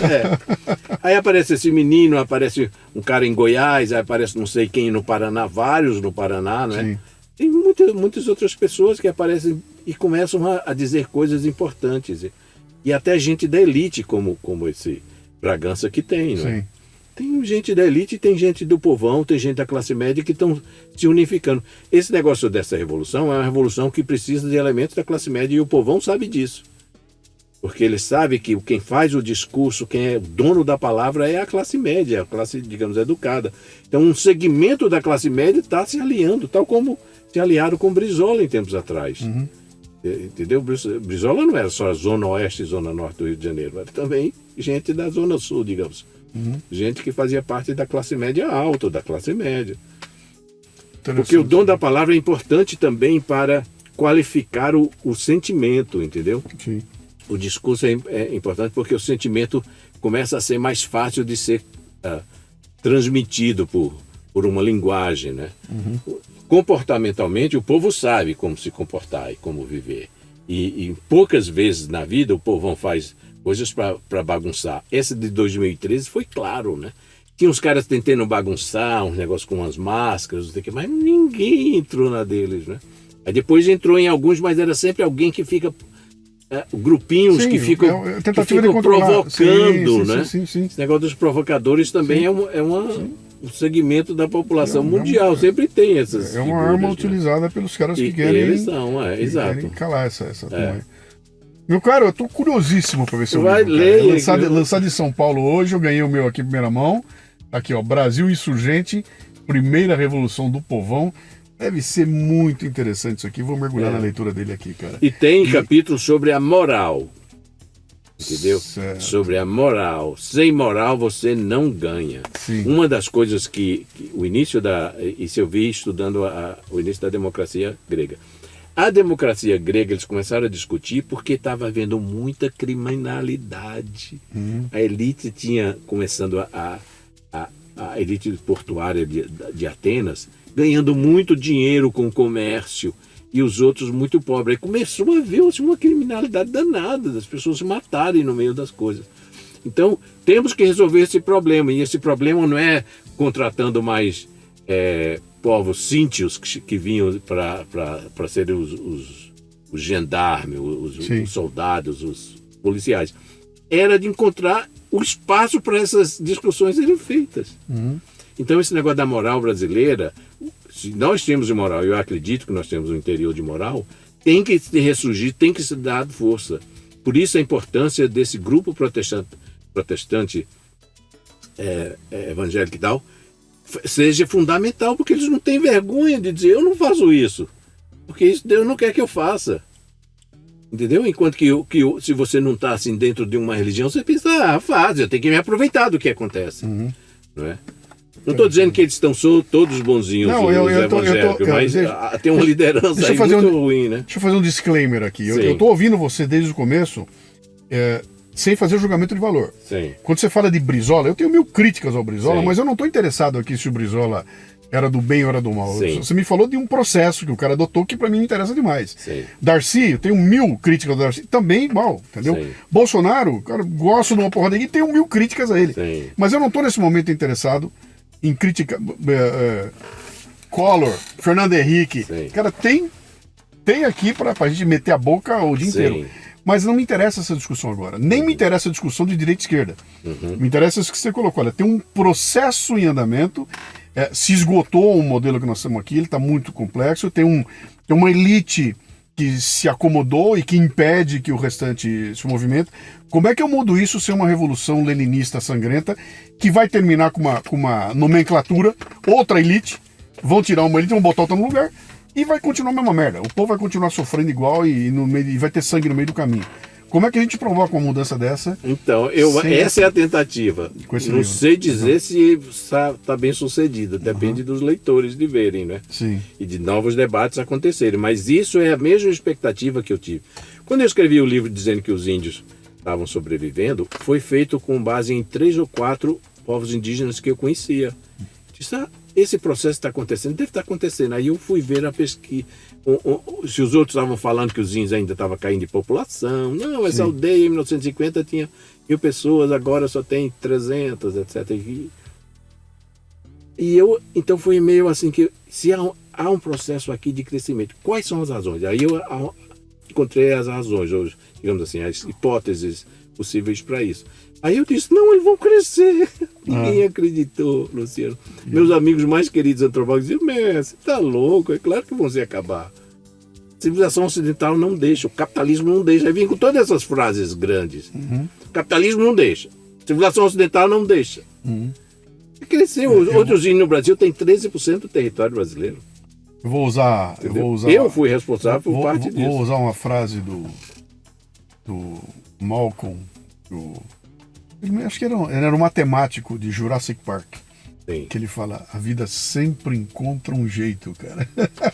Aí aparece esse menino, aparece um cara em Goiás, aí aparece não sei quem no Paraná, vários no Paraná, né? Tem muitas outras pessoas que aparecem e começam a dizer coisas importantes. E até gente da elite, como esse Bragança que tem, né? Tem gente da elite, tem gente do povão, tem gente da classe média que estão se unificando. Esse negócio dessa revolução é uma revolução que precisa de elementos da classe média e o povão sabe disso. Porque ele sabe que quem faz o discurso, quem é o dono da palavra é a classe média, a classe, digamos, educada. Então um segmento da classe média está se aliando, tal como se aliaram com Brizola em tempos atrás. Entendeu? Brizola não era só a zona oeste e zona norte do Rio de Janeiro, era também gente da zona sul, digamos. Gente que fazia parte da classe média alta, da classe média. Porque o dom da palavra é importante também para qualificar o sentimento, entendeu? O discurso é importante porque o sentimento começa a ser mais fácil de ser transmitido por uma linguagem, né? Comportamentalmente, o povo sabe como se comportar e como viver. E poucas vezes na vida o povão faz coisas para bagunçar. Essa de 2013 foi claro, né? Tinha uns caras tentando bagunçar, uns negócios com umas máscaras, mas ninguém entrou na deles, né? Aí depois entrou em alguns, mas era sempre alguém que fica grupinhos que ficam, provocando, né? Sim. Esse negócio dos provocadores também é um segmento da população mundial, sempre tem essas uma figuras, arma né? utilizada pelos caras que querem, eles são, exato. Querem calar essa turma. Meu caro, eu tô curiosíssimo para ver se eu vai livro, ler. Lançado em São Paulo hoje, eu ganhei o meu aqui em primeira mão. Aqui, ó, Brasil Insurgente, Primeira Revolução do Povão. Deve ser muito interessante isso aqui. Vou mergulhar na leitura dele aqui, cara. E tem capítulo sobre a moral. Entendeu? Certo. Sobre a moral. Sem moral você não ganha. Sim. Uma das coisas que o início isso eu vi estudando o início da democracia grega. A democracia grega, eles começaram a discutir porque estava havendo muita criminalidade. A elite tinha, começando a elite portuária de Atenas, ganhando muito dinheiro com o comércio e os outros muito pobres. Aí começou a haver uma criminalidade danada, das pessoas se matarem no meio das coisas. Então, temos que resolver esse problema. E esse problema não é contratando mais povos cíntios que vinham para serem os gendarmes, os soldados, os policiais. Era de encontrar o espaço para essas discussões serem feitas. Então, esse negócio da moral brasileira, se nós temos moral, eu acredito que nós temos um interior de moral, tem que se ressurgir, tem que se dar força. Por isso a importância desse grupo protestante evangélico e tal, seja fundamental, porque eles não têm vergonha de dizer, eu não faço isso, porque isso Deus não quer que eu faça. Entendeu? Enquanto que se você não está assim dentro de uma religião, você pensa, faz, eu tenho que me aproveitar do que acontece. Não é? Não estou dizendo que eles estão todos bonzinhos, os evangélicos, mas tem uma liderança aí muito ruim, né? Deixa eu fazer um disclaimer aqui. Eu Sim. estou ouvindo você desde o começo, sem fazer julgamento de valor. Sim. Quando você fala de Brizola, eu tenho 1000 críticas ao Brizola, Sim. mas eu não estou interessado aqui se o Brizola era do bem ou era do mal. Sim. Você me falou de um processo que o cara adotou que para mim me interessa demais. Sim. Darcy, eu tenho 1000 críticas ao Darcy, também mal, entendeu? Sim. Bolsonaro, cara, gosto de uma porrada aqui e tenho 1000 críticas a ele. Sim. Mas eu não estou nesse momento interessado em crítica. Collor, Fernando Henrique. Sim. Cara, tem aqui para a gente meter a boca o dia inteiro. Mas não me interessa essa discussão agora. Nem me interessa a discussão de direita e esquerda. Me interessa isso que você colocou. Olha, tem um processo em andamento. Se esgotou o modelo que nós temos aqui, ele está muito complexo. Tem uma elite que se acomodou e que impede que o restante se movimente. Como é que eu mudo isso sem uma revolução leninista sangrenta que vai terminar com uma nomenclatura, outra elite, vão tirar uma elite, vão botar outra no lugar e vai continuar a mesma merda. O povo vai continuar sofrendo igual e vai ter sangue no meio do caminho. Como é que a gente provoca uma mudança dessa? Então, essa é a tentativa. Não sei dizer se está bem sucedido. Depende dos leitores de verem, né? Sim. E de novos debates acontecerem. Mas isso é a mesma expectativa que eu tive. Quando eu escrevi o livro dizendo que os índios estavam sobrevivendo, foi feito com base em 3 ou 4 povos indígenas que eu conhecia. Disse, esse processo está acontecendo, deve estar acontecendo. Aí eu fui ver a pesquisa. Se os outros estavam falando que os índios ainda estavam caindo de população. Não, essa aldeia em 1950 tinha 1000 pessoas, agora só tem 300, etc. Então foi meio assim que, se há um processo aqui de crescimento, quais são as razões? Aí eu encontrei as razões, digamos assim, as hipóteses possíveis para isso. Aí eu disse, não, eles vão crescer. Ninguém acreditou, Luciano. Meus amigos mais queridos antropólogos diziam, você tá louco, é claro que vão se acabar. A civilização ocidental não deixa, o capitalismo não deixa. Aí vem com todas essas frases grandes. O capitalismo não deixa, a civilização ocidental não deixa. Cresceu. Outros índios no Brasil têm 13% do território brasileiro. Eu fui responsável por parte disso. Vou usar uma frase do Malcolm, acho que ele era um matemático de Jurassic Park. Sim. Que ele fala, a vida sempre encontra um jeito, cara.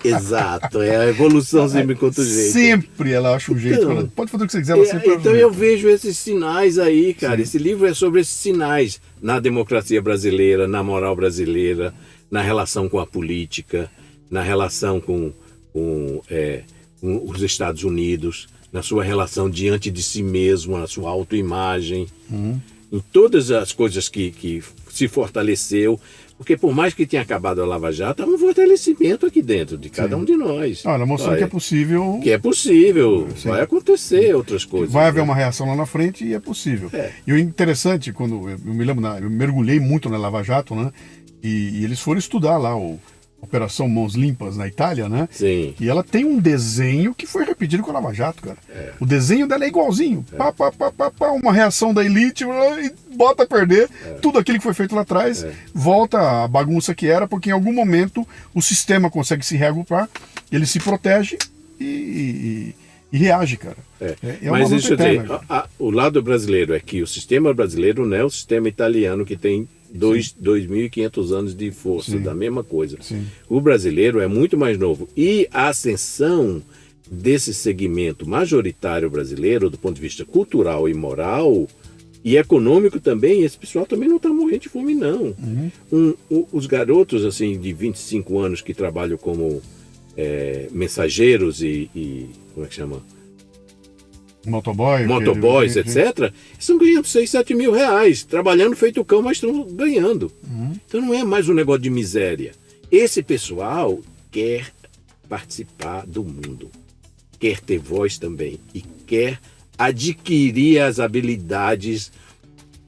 Exato, a evolução sempre encontra um jeito. Sempre ela acha um jeito. Ela pode fazer o que você quiser, ela sempre acha um Então jeito. eu vejo esses sinais aí, cara. Sim. Esse livro é sobre esses sinais na democracia brasileira, na moral brasileira, na relação com a política, na relação com os Estados Unidos, na sua relação diante de si mesmo, na sua autoimagem, em todas as coisas que se fortaleceu, Porque por mais que tenha acabado a Lava Jato, há um fortalecimento aqui dentro de cada um de nós. Olha, mostrando que é possível. Que é possível. Sim. Vai acontecer outras coisas. Vai haver uma reação lá na frente e é possível. E o interessante, quando eu me lembro, eu mergulhei muito na Lava Jato, né? E eles foram estudar lá o Operação Mãos Limpas na Itália, né? Sim. E ela tem um desenho que foi repetido com a Lava Jato, cara. O desenho dela é igualzinho. Pá, pá, pá, pá, pá, uma reação da elite e bota a perder tudo aquilo que foi feito lá atrás, volta a bagunça que era, porque em algum momento o sistema consegue se reagrupar, ele se protege e reage, cara. Mas deixa eu dizer, o lado brasileiro é que o sistema brasileiro não é o sistema italiano que tem 2.500 anos de força, da mesma coisa. Sim. O brasileiro é muito mais novo. E a ascensão desse segmento majoritário brasileiro, do ponto de vista cultural e moral, e econômico também, esse pessoal também não está morrendo de fome, não. Os garotos assim, de 25 anos que trabalham como mensageiros e como é que chama? Motoboys, etc., estão ganhando 6, 7 mil reais, trabalhando feito cão, mas estão ganhando. Então não é mais um negócio de miséria. Esse pessoal quer participar do mundo, quer ter voz também e quer adquirir as habilidades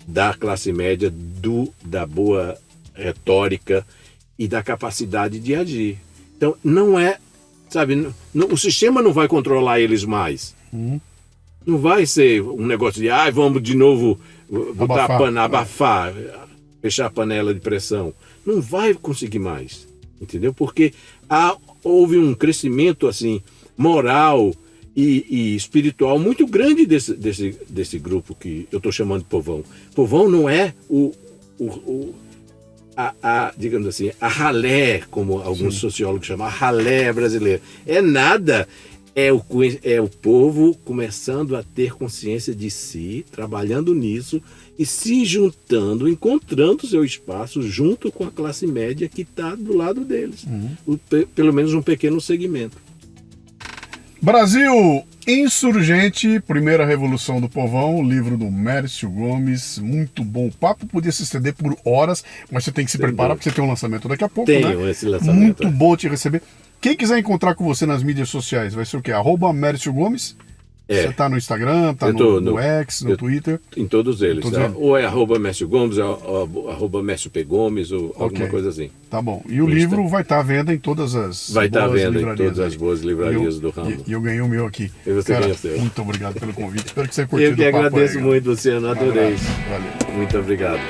da classe média, da boa retórica e da capacidade de agir. Então não é, sabe, o sistema não vai controlar eles mais. Não vai ser um negócio de, vamos de novo botar abafar, fechar a panela de pressão. Não vai conseguir mais, entendeu? Porque houve um crescimento assim moral e espiritual muito grande desse grupo que eu estou chamando de povão. Povão não é digamos assim, a ralé, como alguns sociólogos chamam, a ralé brasileira. É nada. É o povo começando a ter consciência de si, trabalhando nisso e se juntando, encontrando seu espaço junto com a classe média que está do lado deles. Pelo menos um pequeno segmento. Brasil Insurgente, Primeira Revolução do Povão, livro do Mércio Gomes, muito bom. O papo podia se estender por horas, mas você tem que se preparar porque você tem um lançamento daqui a pouco, Tenho esse lançamento. Muito bom te receber. Quem quiser encontrar com você nas mídias sociais, vai ser o quê? @Mércio Gomes? Você tá no Instagram, tá no X, no Twitter? Em todos eles. Ou é @Mércio Gomes, @Mércio P. Gomes, ou alguma coisa assim. Tá bom. E o livro vai estar à venda em todas as Vai estar à venda em todas as boas livrarias do ramo. E eu ganhei o meu aqui. E você ganhou o seu. Muito obrigado pelo convite. Espero que você tenha curtido o papo. Eu que agradeço aí, muito, Luciano. Adorei. Valeu. Muito obrigado.